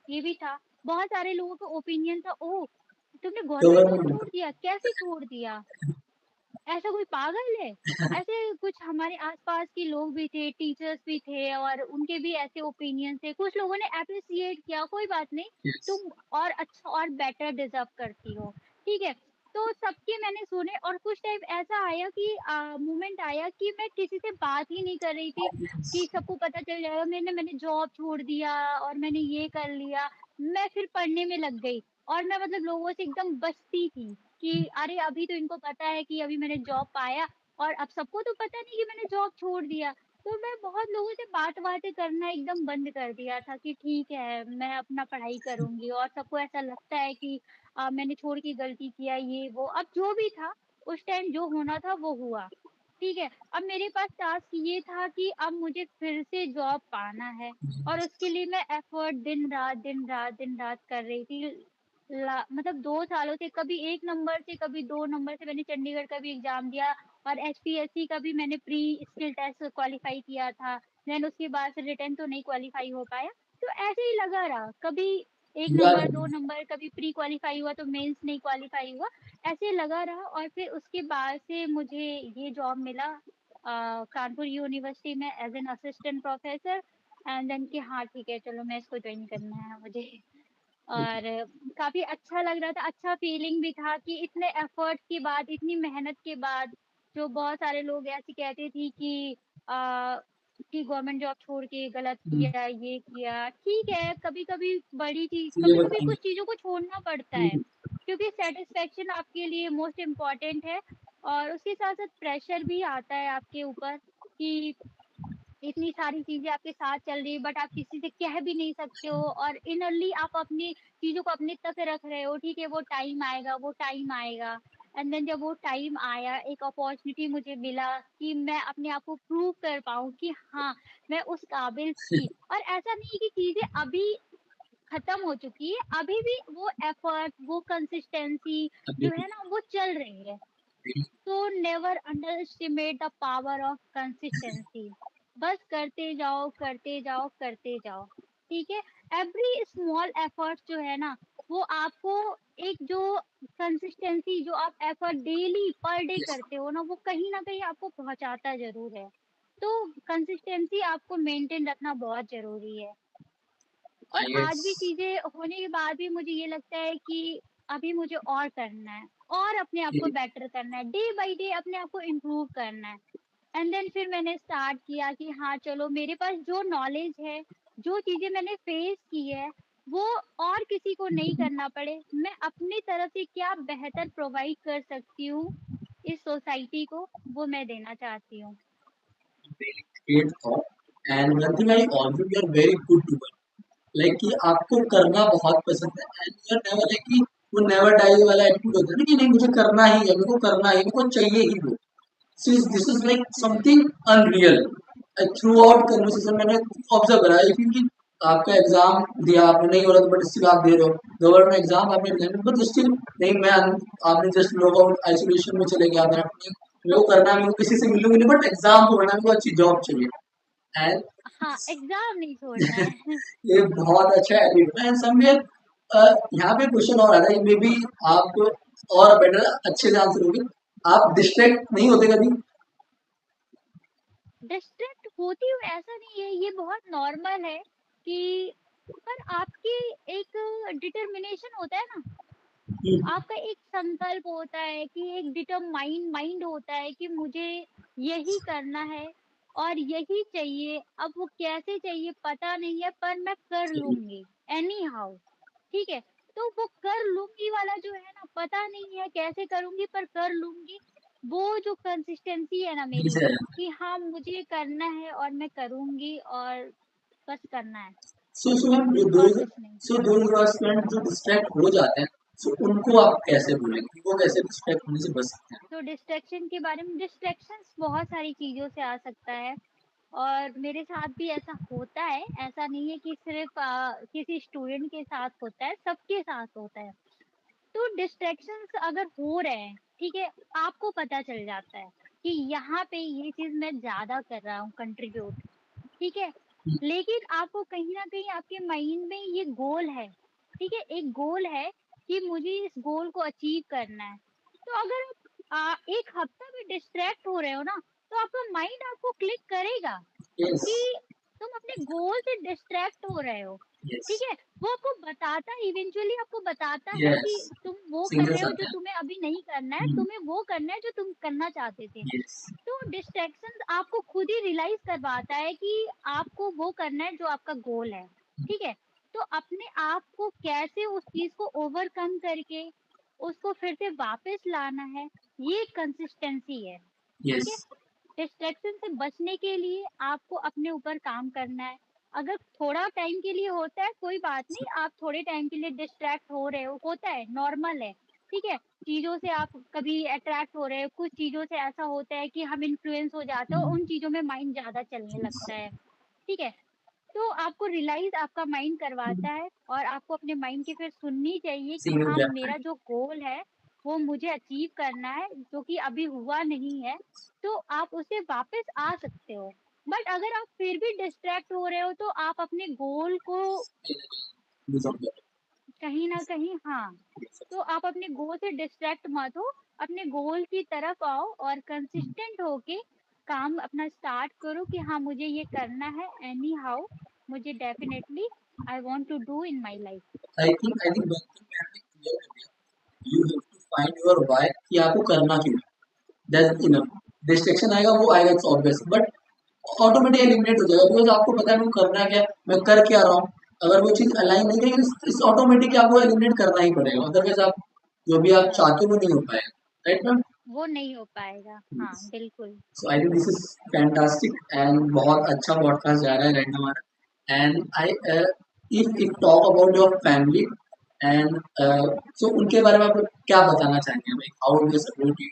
ये भी था। बहुत सारे लोगों का ओपिनियन था, ओह! तुमने गवर्नमेंट जॉब गवर्नमेंट। छोड़ दिया, कैसे छोड़ दिया? ऐसा कोई पागल है? ऐसे कुछ हमारे आस-पास के लोग भी थे, टीचर्स भी थे और उनके भी ऐसे ओपिनियन थे। कुछ लोगों ने एप्रिशिएट किया, कोई बात नहीं, यस। तुम और अच्छा और बेटर डिज़र्व करती हो, ठीक है? तो सबके मैंने सुने और कुछ टाइम ऐसा आया कि मोमेंट आया कि मैं किसी से बात ही नहीं कर रही थी कि सबको पता चल जाएगा मैंने जॉब छोड़ दिया और मैंने ये कर लिया। मैं फिर पढ़ने में लग गई और मैं मतलब लोगों से एकदम बचती थी। कि अरे अभी तो इनको पता है कि अभी मैंने जॉब पाया और अब सबको तो पता नहीं कि मैंने जॉब छोड़ दिया। तो मैं बहुत लोगों से बात-वातें करना एकदम बंद कर दिया था कि ठीक है, मैं अपना पढ़ाई करूँगी और सबको ऐसा लगता है कि मैंने छोड़ के गलती किया ये वो। अब जो भी था, उस टाइम जो होना था वो हुआ, ठीक है? अब मेरे पास टास्क ये था कि अब मुझे फिर से जॉब पाना है और उसके लिए मैं एफर्ट दिन-रात, दिन-रात, दिन-रात कर रही थी। मतलब 2 सालों से कभी 1 नंबर से, कभी 2 नंबर से मैंने चंडीगढ़ का भी एग्ज़ाम दिया और एचपीएससी का भी मैंने प्री स्किल टेस्ट क्वालीफाई किया था। देन उसके बाद से रिटन तो नहीं क्वालीफाई हो पाया। तो ऐसे ही लगा रहा, कभी 1 यू आर। नंबर, 2 नंबर, कभी प्री क्वालीफाई हुआ तो मेंस नहीं क्वालीफाई हुआ। ऐसे लगा रहा और फिर उसके बाद से मुझे ये जॉब मिला कानपुर यूनिवर्सिटी में as an assistant professor and then कि हाँ, ठीक है, चलो मैं इसको जॉइन करना है मुझे। और काफ़ी अच्छा लग रहा था, अच्छा फीलिंग भी था कि इतने एफ़र्ट्स के बाद, इतनी मेहनत के बाद, जो बहुत सारे लोग ऐसे कहते थे कि गवर्नमेंट जॉब छोड़ के गलत किया, ये किया। ठीक है, कभी-कभी बड़ी चीज़ ये कभी-कभी बताइए। कुछ चीज़ों को छोड़ना पड़ता है, हुँ, क्योंकि सैटिस्फैक्शन आपके लिए मोस्ट इम्पोर्टेंट है और उसके साथ-साथ प्रेशर भी आता है आपके ऊपर कि इतनी सारी चीज़ें आपके साथ चल रही है बट आप किसी से कह भी नहीं सकते हो और इनरली आप अपनी चीज़ों को अपने तक रख रहे हो, ठीक है वो टाइम आएगा, वो टाइम आएगा। एंड देन जब वो टाइम आया, एक अपॉर्च्युनिटी मुझे मिला कि मैं अपने आप को प्रूव कर पाऊँ कि हाँ, मैं उस काबिल थी। और ऐसा नहीं है कि चीज़ें अभी खत्म हो चुकी है, अभी भी वो एफर्ट, वो कंसिस्टेंसी अभी जो भी। है ना वो चल रही है। तो never under estimate the power of consistency. बस करते जाओ, करते जाओ, करते जाओ। ठीक है? एवरी स्मॉल एफर्ट जो है ना वो आपको एक जो कंसिस्टेंसी जो आप effort daily per day yes. करते हो ना, वो कहीं न कहीं आपको पहुँचाता ज़रूर है। तो कंसिस्टेंसी आपको मेंटेन रखना बहुत ज़रूरी है। और आज यस। भी चीज़ें होने के बाद भी मुझे ये लगता है कि अभी मुझे और करना है और अपने आप को बेटर करना है, डे बाय डे अपने आप को इम्प्रूव करना है। एंड देन फिर मैंने स्टार्ट किया कि हाँ, चलो मेरे पास जो नॉलेज है, जो चीज़ें मैंने फेस की है, वो और किसी को नहीं करना पड़े। मैं अपनी तरफ से क्या बेहतर प्रोवाइड कर सकती हूँ इस सोसाइटी को, वो मैं देना चाहती हूँ। Very great thought and one thing I observe you are very good to like कि आपको करना बहुत पसंद है and you are never like कि वो नेवर डाई वाला एटीट्यूड होता है ना कि नहीं मुझे करना ही है, मेरे को करना ही है, मेरे को चाहिए ही वो। This is like something unreal. Through out conversation मैंने ऑब्जर्व करा है क्योंकि आपका एग्जाम दिया आपने नहीं हो रहा बट स्टिल आप दे रहे हो, गवर्नमेंट एग्जाम आपने दिया बट स्टिल नहीं मैं आपने जस्ट लॉग आउट आइसोलेशन में चले गए आपने अपनी मेरे को करना है, मेरे को किसी से मिलूंगी नहीं बट एग्जाम को पढ़ना, मेरे को अच्छी जॉब चाहिए एंड हाँ, एग्ज़ाम नहीं छोड़ना है। ये बहुत अच्छा एटीट्यूड है समवेयर। यहाँ पे क्वेश्चन और आता है मे बी आप और बेटर अच्छे से आंसर होंगे। आप डिस्ट्रैक्ट नहीं होते कभी? डिस्ट्रैक्ट होती हूँ ऐसा नहीं है, ये बहुत नॉर्मल है कि पर आपकी एक डिटर्मिनेशन होता है ना, आपका एक संकल्प होता है कि एक डिटरमाइंड माइंड होता है कि मुझे यही करना है और यही चाहिए। अब वो कैसे चाहिए पता नहीं है पर मैं कर लूँगी एनी हाउ, ठीक है? तो वो कर लूँगी वाला जो है ना, पता नहीं है कैसे करूँगी पर कर लूँगी, वो जो कंसिस्टेंसी है ना मेरी कि हाँ, मुझे करना है और मैं करूँगी और बस करना है सो मैम और कुछ नहीं। दो स्टूडेंट जो डिस्ट्रैक्ट हो जाते हैं सो उनको आप कैसे बोलेंगे वो कैसे डिस्ट्रैक्ट होने से बच सकते हैं? तो डिस्ट्रैक्शन के बारे में डिस्ट्रैक्शंस बहुत सारी चीज़ों से आ सकता है और मेरे साथ भी ऐसा होता है। ऐसा नहीं है कि सिर्फ़ किसी स्टूडेंट के साथ होता है, सबके साथ होता है। तो डिस्ट्रैक्शंस अगर हो रहे हैं, ठीक है? आपको पता चल जाता है कि यहाँ पे ये चीज़ मैं ज़्यादा कर रहा हूँ कंट्रीब्यूट, ठीक है? लेकिन आपको कहीं न कहीं आपके माइंड में ये गोल है, ठीक है? एक गोल है कि मुझे इस गोल को अचीव करना है। तो अगर आप 1 हफ्ता भी डिस्ट्रैक्ट हो रहे हो ना, तो आपका माइंड आपको क्लिक करेगा यस। कि तुम अपने गोल से डिस्ट्रैक्ट हो रहे हो, यस। ठीक है? वो आपको बताता है इवेंचुअली आपको बताता है यस। कि तुम वो कर रहे सिग्नल्स हो जो आते हैं। तुम्हें अभी नहीं करना है, तुम्हें वो करना है जो तुम करना चाहते थे। यस। तो डिस्ट्रैक्शंस आपको खुद ही रियलाइज़ करवाता है कि आपको वो करना है जो आपका गोल है, ठीक है? तो अपने आप को कैसे उस चीज़ को ओवरकम करके उसको फिर से वापस लाना है, ये कंसिस्टेंसी है, ठीक यस। है? डिस्ट्रैक्शन से बचने के लिए आपको अपने ऊपर काम करना है। अगर थोड़ा टाइम के लिए होता है कोई बात नहीं, आप थोड़े टाइम के लिए डिस्ट्रैक्ट हो रहे हो, होता है, नॉर्मल है, ठीक है? चीज़ों से आप कभी अट्रैक्ट हो रहे हो, कुछ चीज़ों से ऐसा होता है कि हम इन्फ्लुएंस हो जाते हो, उन चीज़ों में माइंड ज़्यादा चलने लगता है, ठीक है? तो आपको रियलाइज़ आपका माइंड करवाता है और आपको अपने माइंड की फिर सुननी चाहिए कि सिग्नल हाँ, मेरा डेफिनेटली। जो गोल है, वो मुझे अचीव करना है, जो कि अभी हुआ नहीं है, तो आप उसे वापस आ सकते हो। बट अगर आप फिर भी डिस्ट्रैक्ट हो रहे हो, तो आप अपने गोल को कहीं न कहीं हाँ, तो आप अपने गोल से डिस्ट्रैक्ट मत हो, अपने गोल की तरफ आओ और कंसिस्टेंट होके काम अपना स्टार्ट करो कि हाँ, मुझे ये करना है एनी हाउ मुझे definitely I want to do in my life. I think one thing मैं आपने क्लियर कर दिया, you have to find your why कि आपको करना क्यों है। That's enough. डिस्ट्रैक्शन आएगा वो आएगा, it's obvious but automatic eliminate हो जाएगा बिकॉज आपको पता है मेरे को करना क्या है, मैं कर क्या रहा हूँ। अगर वो चीज़ अलाइन नहीं करेगी इस ऑटोमेटिक आपको एलिमिनेट करना ही पड़ेगा, अदरवाइज आप जो भी आप चाहते हो वो नहीं हो पाएगा, राइट मैम? वो नहीं हो पाएगा। हाँ, बिल्कुल। So I think this is fantastic and बहुत अच्छा पॉडकास्ट जा रहा है राइट हमारा। And I if talk about your family and so उनके बारे में आप क्या बताना चाहेंगे भाई, हाउ दे सपोर्ट यू?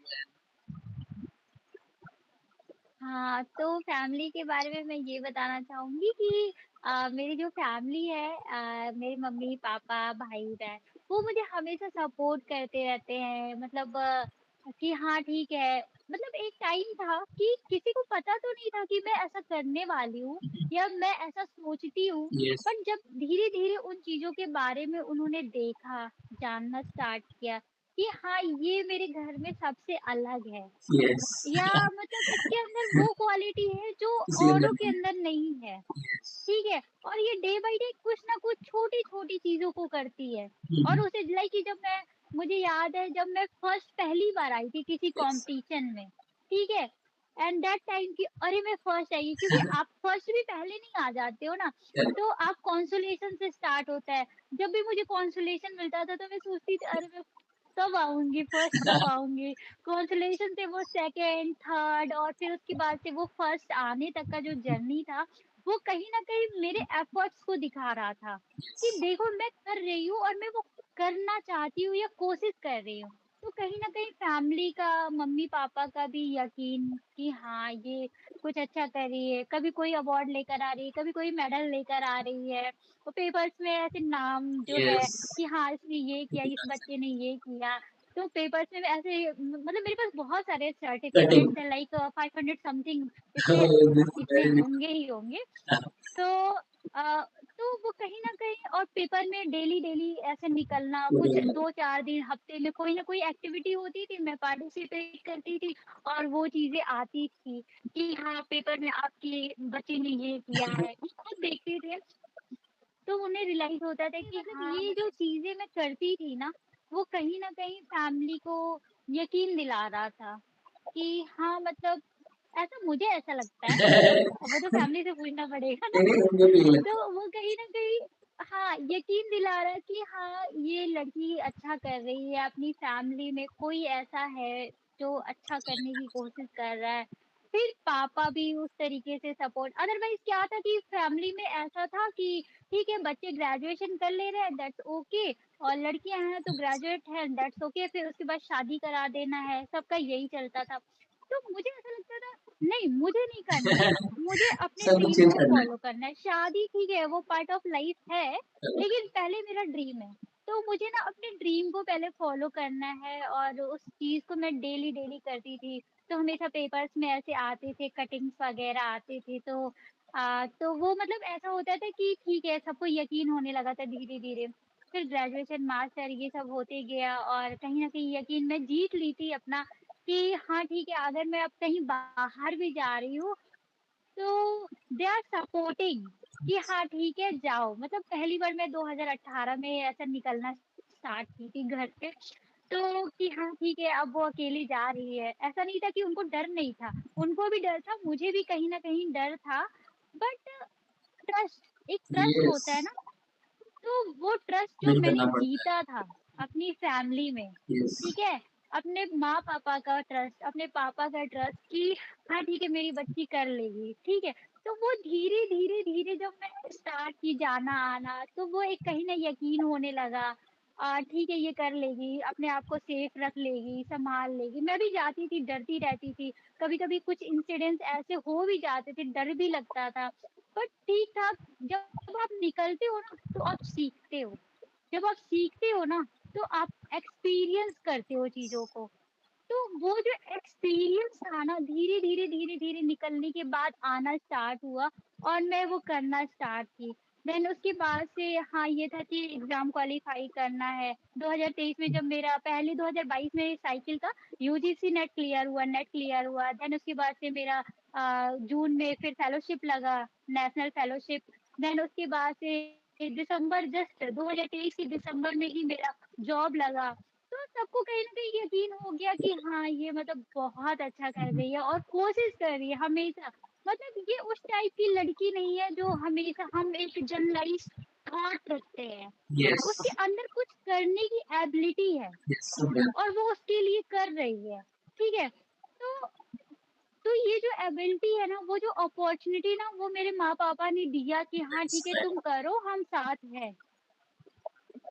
हाँ, तो फैमिली के बारे में मैं ये बताना चाहूँगी कि मेरी जो फैमिली है मेरे मम्मी-पापा, भाई-बहन, वो मुझे हमेशा सपोर्ट करते रहते हैं। मतलब कि हाँ, ठीक है, मतलब एक टाइम था कि किसी को पता तो नहीं था कि मैं ऐसा करने वाली हूँ या मैं ऐसा सोचती हूँ। Yes, बट जब धीरे-धीरे उन चीज़ों के बारे में उन्होंने देखा, जानना स्टार्ट किया कि हाँ, ये मेरे घर में सबसे अलग है yes. या मतलब इसके अंदर वो क्वालिटी है जो किसी के औरों अंदर के नहीं। अंदर नहीं है। Yes. ठीक है? और ये डे बाय डे कुछ ना कुछ छोटी-छोटी चीज़ों को करती है और Mhm. उसे लाइक कि जब मैं मुझे याद है जब मैं फर्स्ट पहली बार आई थी किसी Yes. कॉम्पिटिशन में, ठीक है? एंड दैट टाइम कि अरे! मैं फर्स्ट आई क्योंकि आप फर्स्ट भी पहले नहीं आ जाते हो ना, Correct. तो आप कंसोलेशन से स्टार्ट होता है। जब भी मुझे कंसोलेशन मिलता था तो मैं सोचती थी अरे! मैं कब आऊँगी, फर्स्ट कब आऊँगी? कंसोलेशन से वो सेकंड, थर्ड और फिर उसके बाद से वो फर्स्ट आने तक का जो जर्नी था, वो कहीं न कहीं मेरे एफर्ट्स को दिखा रहा था, कि Yes. देखो मैं कर रही हूँ और मैं वो करना चाहती हूँ या कोशिश कर रही हूँ। तो कहीं न कहीं फैमिली का, मम्मी-पापा का भी यकीन कि हाँ, ये कुछ अच्छा कर रही है, कभी कोई अवार्ड लेकर आ रही है, कभी कोई मेडल लेकर आ रही है। तो पेपर्स में ऐसे नाम जो है Yes. कि हाँ, इसने ये किया, इस बच्चे ने ये किया। तो पेपर्स में ऐसे मतलब मेरे पास बहुत सारे Cutting. सर्टिफ़िकेट्स हैं लाइक 500 समथिंग इतने Oh, this is इतने very big. होंगे ही होंगे। तो तो वो कहीं न कहीं और पेपर में डेली-डेली ऐसे निकलना, कुछ Totally. 2-4 दिन हफ्ते में कोई ना कोई एक्टिविटी होती थी, मैं पार्टिसिपेट करती थी और वो चीज़ें आती थी कि हाँ, पेपर में आपके बच्चे ने ये किया है। वो खुद देखते थे तो उन्हें रियलाइज़ होता था कि हाँ, ये जो चीज़ें मैं करती थी ना, वो कहीं न कहीं फैमिली को यकीन दिला रहा था कि हाँ, मतलब ऐसा मुझे ऐसा लगता है। अब वो तो फैमिली से पूछना पड़ेगा ना। नहीं उनको भी यही लगता तो वो कहीं न कहीं हाँ, यकीन दिला रहा है कि हाँ, ये लड़की अच्छा कर रही है, अपनी फैमिली में कोई ऐसा है जो अच्छा करने की कोशिश कर रहा है। फिर पापा भी उस तरीके से सपोर्ट अदरवाइज़ क्या था कि फैमिली में ऐसा था कि ठीक है, बच्चे ग्रेजुएशन कर ले रहे हैं दैट्स ओके और लड़कियाँ हैं तो ग्रेजुएट हैं दैट्स ओके फिर उसके बाद शादी करा देना है, सबका यही चलता था। तो मुझे ऐसा लगता था नहीं, मुझे नहीं करना है। है। मुझे अपने सब कुछ ड्रीम चेंज को करना फ़ॉलो करना है। शादी ठीक है, वो पार्ट ऑफ लाइफ़ है, है। लेकिन पहले मेरा ड्रीम है। तो मुझे ना अपने ड्रीम को पहले फ़ॉलो करना है और उस चीज़ को मैं डेली-डेली करती थी। तो हमेशा पेपर्स में ऐसे आते थे, कटिंग्स वग़ैरह आते थे तो वो मतलब ऐसा होता था कि ठीक है, सबको यकीन होने लगा था धीरे-धीरे। फिर ग्रेजुएशन, मास्टर ये सब होते गया और कहीं न कहीं यकीन मैं जीत ली थी अपना कि हाँ, ठीक है, अगर मैं अब कहीं बाहर भी जा रही हूँ, तो दे आर सपोर्टिंग कि हाँ, ठीक है, जाओ। मतलब पहली बार मैं 2018 में ऐसा निकलना स्टार्ट की थी घर से, तो कि हाँ, ठीक है, अब वो अकेली जा रही है। ऐसा नहीं था कि उनको डर नहीं था, उनको भी डर था, मुझे भी कहीं न कहीं डर था, बट एक ट्रस्ट यस होता है ना, तो वो ट्रस्ट जो बिल्ड मैंने करना पड़ता है। जीता था अपनी फैमिली में, यस ठीक है? अपने माँ-पापा का ट्रस्ट, अपने पापा का ट्रस्ट कि हाँ, ठीक है मेरी बच्ची कर लेगी, ठीक है? तो वो धीरे, धीरे, धीरे जब मैं स्टार्ट की जाना-आना तो वो एक कहीं न यकीन होने लगा ठीक है ये कर लेगी, अपने आप को सेफ रख लेगी, सँभाल लेगी। मैं भी जाती थी, डरती रहती थी, कभी-कभी कुछ इंसिडेंट्स ऐसे हो भी जाते थे, डर भी लगता था। बट ठीक-ठाक जब आप निकलते हो ना, तो आप सीखते हो। जब आप सीखते हो ना, तो आप एक्सपीरियंस करते हो चीज़ों को। तो वो जो एक्सपीरियंस था ना धीरे-धीरे, धीरे-धीरे निकलने के बाद आना स्टार्ट हुआ और मैं वो करना स्टार्ट की। देन उसके बाद से हाँ, ये था कि एग्ज़ाम क्वालीफाई करना है। 2023 में जब मेरा पहले 2022 में साइकिल का यूजीसी नेट क्लियर हुआ। देन उसके बाद से मेरा जून में फिर फेलोशिप लगा, नेशनल फेलोशिप। देन उसके बाद से दिसंबर जस्ट 2023 के दिसंबर में ही मेरा जॉब लगा। तो सबको कहीं न कहीं यकीन हो गया कि हाँ, ये मतलब बहुत अच्छा कर रही है और कोशिश कर रही है हमेशा। मतलब ये उस टाइप की लड़की नहीं है जो हमेशा हम एक जनरलाइज़्ड थॉट रखते हैं। यस उसके अंदर कुछ करने की एबिलिटी है यस समझा और वो उसके लिए कर रही है, ठीक है? तो तो ये जो एबिलिटी है ना, वो जो अपॉर्च्युनिटी ना वो मेरे माँ-पापा ने दिया कि हाँ, ठीक है तुम करो, हम साथ हैं।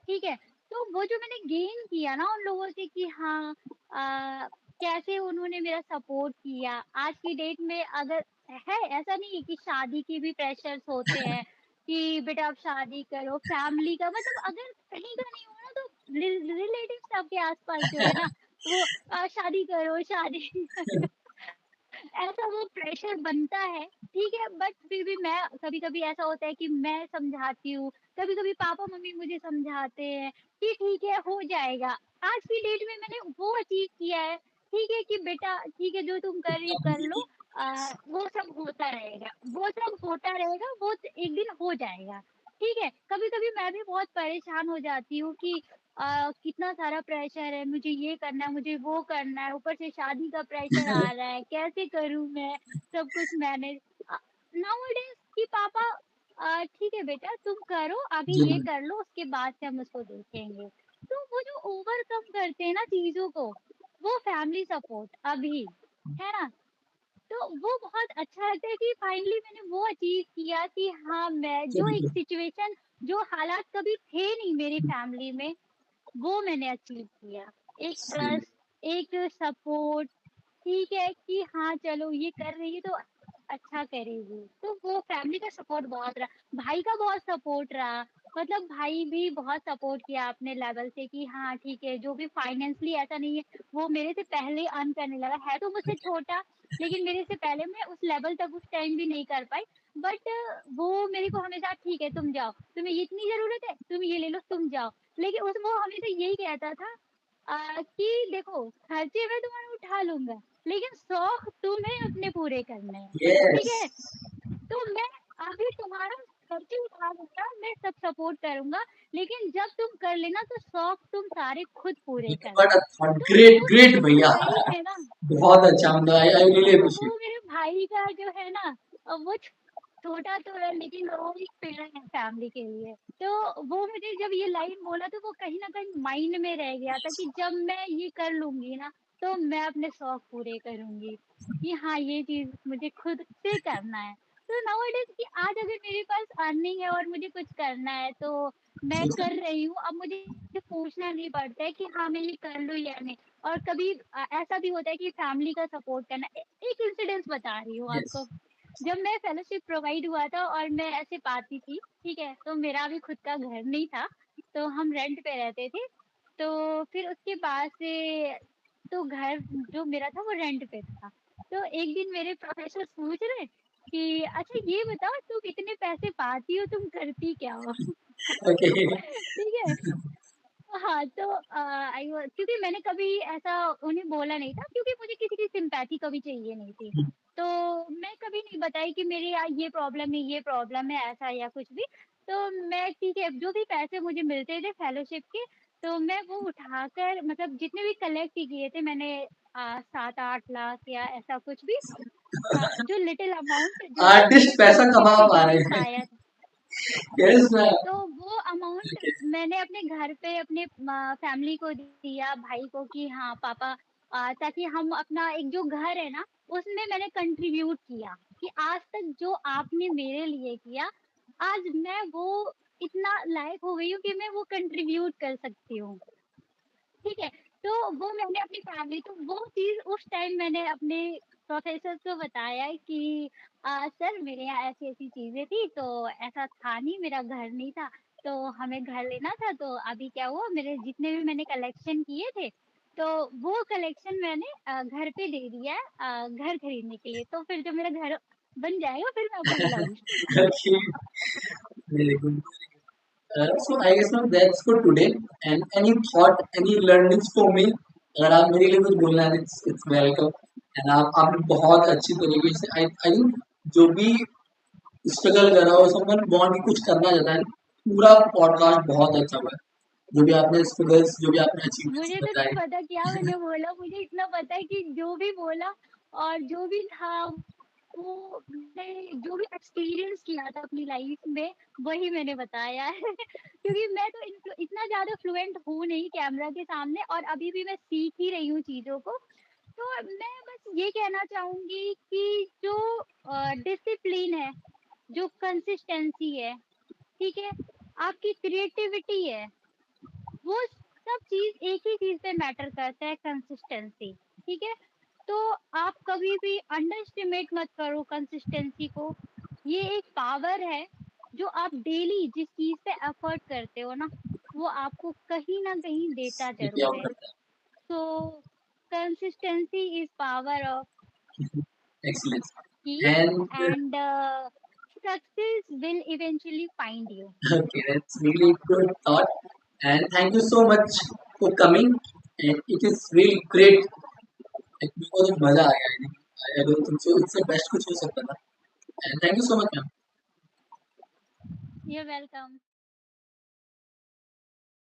ठीक है? तो वो जो मैंने गेन किया ना उन लोगों से कि हाँ कैसे उन्होंने मेरा सपोर्ट किया। आज की डेट में अगर है ऐसा नहीं है कि शादी के भी प्रेशर्स होते हैं कि बेटा आप शादी करो, फैमिली का मतलब अगर कहीं का नहीं हो ना तो रिलेटिव्स आपके आस-पास जो है ना वो शादी करो, शादी ऐसा वो प्रेशर बनता है, ठीक है? बट फिर भी मैं कभी-कभी ऐसा होता है कि मैं समझाती हूँ, कभी-कभी पापा-मम्मी मुझे समझाते हैं कि ठीक है, हो जाएगा। आज की डेट में मैंने वो अचीव किया है, ठीक है कि बेटा ठीक है, जो तुम कर रही हो कर लो वो सब होता रहेगा, वो सब होता रहेगा, वो एक दिन हो जाएगा, ठीक है? कभी-कभी मैं भी बहुत परेशान हो जाती हूँ कि कितना सारा प्रेशर है, मुझे ये करना है, मुझे वो करना है, ऊपर से शादी का प्रेशर आ रहा है, कैसे करूँ मैं सब कुछ मैनेज? नाउअडेज़ कि पापा ठीक है बेटा तुम करो, अभी जी ये कर लो, उसके बाद से हम उसको देखेंगे। तो वो जो ओवरकम करते हैं ना चीज़ों को, वो फैमिली सपोर्ट अभी, है ना? तो वो बहुत अच्छा लगता है कि फाइनली मैंने वो अचीव किया कि हाँ, मैं जो एक जी सिचुएशन जो हालात कभी थे नहीं मेरी फैमिली में वो मैंने अचीव किया। एक जी ट्रस्ट, एक सपोर्ट, ठीक है कि हाँ, चलो ये कर रही है तो अच्छा करेगी। तो वो फैमिली का सपोर्ट बहुत रहा, भाई का बहुत सपोर्ट रहा। मतलब भाई भी बहुत सपोर्ट किया अपने लेवल से कि हाँ, ठीक है, जो भी फाइनेंशियली ऐसा नहीं है, वो मेरे से पहले अर्न करने लगा। है तो मुझसे छोटा, लेकिन मेरे से पहले मैं उस लेवल तक उस टाइम भी नहीं कर पाई। बट वो मेरे को हमेशा ठीक है, तुम जाओ, तुम्हें इतनी ज़रूरत है, तुम ये ले लो, तुम जाओ। लेकिन उस वो हमेशा यही कहता था कि देखो खर्चे मैं तुम्हारे उठा लूँगा, लेकिन शौक तुम्हें अपने पूरे करने हैं, ठीक यस है? तो मैं अभी तुम्हारा खर्चे उठा लूँगा, मैं सब सपोर्ट करूँगा, लेकिन जब तुम कर लेना तो शौक तुम सारे खुद पूरे बट करना। तो ग्रेट वो ग्रेट चीज़ जो भैया, रही है ना बहुत अच्छा, मतलब आई रियली तो अप्रिशिएट। वो मेरे भाई का जो है ना वो छोटा तो है लेकिन वो एक पिलर है फैमिली के लिए। तो वो मुझे जब ये लाइन बोला तो वो कहीं न कहीं माइंड में रह गया था कि जब मैं ये कर लूँगी ना, तो मैं अपने शौक पूरे करूँगी, कि हाँ, ये चीज़ मुझे खुद से करना है। तो नाउअडेज़ कि आज अगर मेरे पास अर्निंग है और मुझे कुछ करना है तो मैं कर रही हूँ। अब मुझे पूछना नहीं पड़ता है कि हाँ, मैं ये कर लूँ या नहीं। और कभी ऐसा भी होता है कि फैमिली का सपोर्ट करना एक इंसिडेंस बता रही हूँ यस आपको। जब मैं फेलोशिप प्रोवाइड हुआ था और मैं ऐसे पाती थी, ठीक है? तो मेरा भी खुद का घर नहीं था, तो हम रेंट पे रहते थे। तो फिर उसके बाद से तो घर जो मेरा था वो रेंट पे था। तो एक दिन मेरे प्रोफेसर पूछ रहे कि अच्छा ये बताओ तुम इतने पैसे पाती हो, तुम करती क्या हो? ओके। ठीक है? हाँ, तो आई वाज़ क्योंकि मैंने कभी ऐसा उन्हें बोला नहीं था क्योंकि मुझे किसी की सिम्पैथी कभी चाहिए नहीं थी। तो मैं कभी नहीं बताई कि मेरे ये प्रॉब्लम है ऐसा या कुछ भी। तो मैं ठीक है, जो भी पैसे मुझे मिलते थे फेलोशिप के, तो मैं वो उठाकर मतलब जितने भी कलेक्ट किए थे मैंने 7-8 लाख या ऐसा कुछ भी जो लिटिल अमाउंट जो मैंने आर्टिस्ट पैसा फेलोशिप कमा के पा लिए रहे हैं। पाया था। यस। तो वो अमाउंट मैंने अपने घर पे अपने फैमिली को दिया, भाई को कि हाँ पापा ताकि हम अपना एक जो घर है ना, उसमें मैंने कंट्रीब्यूट किया कि आज तक जो आपने मेरे लिए किया, आज मैं वो इतना लायक हो गई हूँ कि मैं वो कंट्रीब्यूट कर सकती हूँ। ठीक है? तो वो मैंने अपनी फैमिली तो वो चीज़ उस टाइम मैंने अपने प्रोफ़ेसर को बताया कि सर मेरे यहाँ ऐसी-ऐसी चीज़ें थी, तो ऐसा था नहीं, मेरा घर नहीं था, तो हमें घर लेना था, तो अभी क्या हुआ मेरे जितने भी मैंने कलेक्शन किए थे, तो वो कलेक्शन मैंने घर पे दे दिया है घर खरीदने के लिए, तो फिर जब मेरा घर बन जाएगा, फिर मैं आपको बुलाऊँगी। Okay, very good. So I guess now that's for today. And any thought, any learnings for me? अगर आप मेरे लिए कुछ बोलना है, it's welcome. And आपने बहुत अच्छी तरीके से I think जो भी स्ट्रगल कर रहा हो, समवन बॉन्ड कुछ करना चाहता है, पूरा पॉडकास्ट बहुत अच्छा हुआ है। जो भी आपने स्ट्रगल्स, जो भी आपने अचीवमेंट्स मुझे तो नहीं बताए। पता क्या मैंने बोला, मुझे इतना पता है कि जो भी बोला और जो भी था, वो मैंने जो भी एक्सपीरियंस किया था अपनी लाइफ में, वही मैंने बताया है। क्योंकि मैं तो इतना ज़्यादा फ्लुएंट हूँ नहीं कैमरा के सामने और अभी भी मैं सीख ही रही हूँ चीज़ों को। तो मैं बस ये कहना चाहूँगी कि जो डिसिप्लिन है, जो कंसिस्टेंसी है, ठीक है? आपकी क्रिएटिविटी है, वो सब चीज़ एक ही चीज़ पे मैटर करता है कंसिस्टेंसी, ठीक है? तो आप कभी भी अंडर एस्टिमेट मत करो कंसिस्टेंसी को। ये एक पावर है, जो आप डेली जिस चीज़ पे एफर्ट करते हो ना, वो आपको कहीं न कहीं देता ये क्या ज़रूर है। करता है? So consistency is power of Excellent. key, And and success will eventually find you. okay, that's really good thought. And thank you so much for coming. And it is really great. Like, मेरे को तो मजा आ गया. I don't think so. इससे बेस्ट कुछ हो सकता था. And thank you so much, ma'am. You're welcome.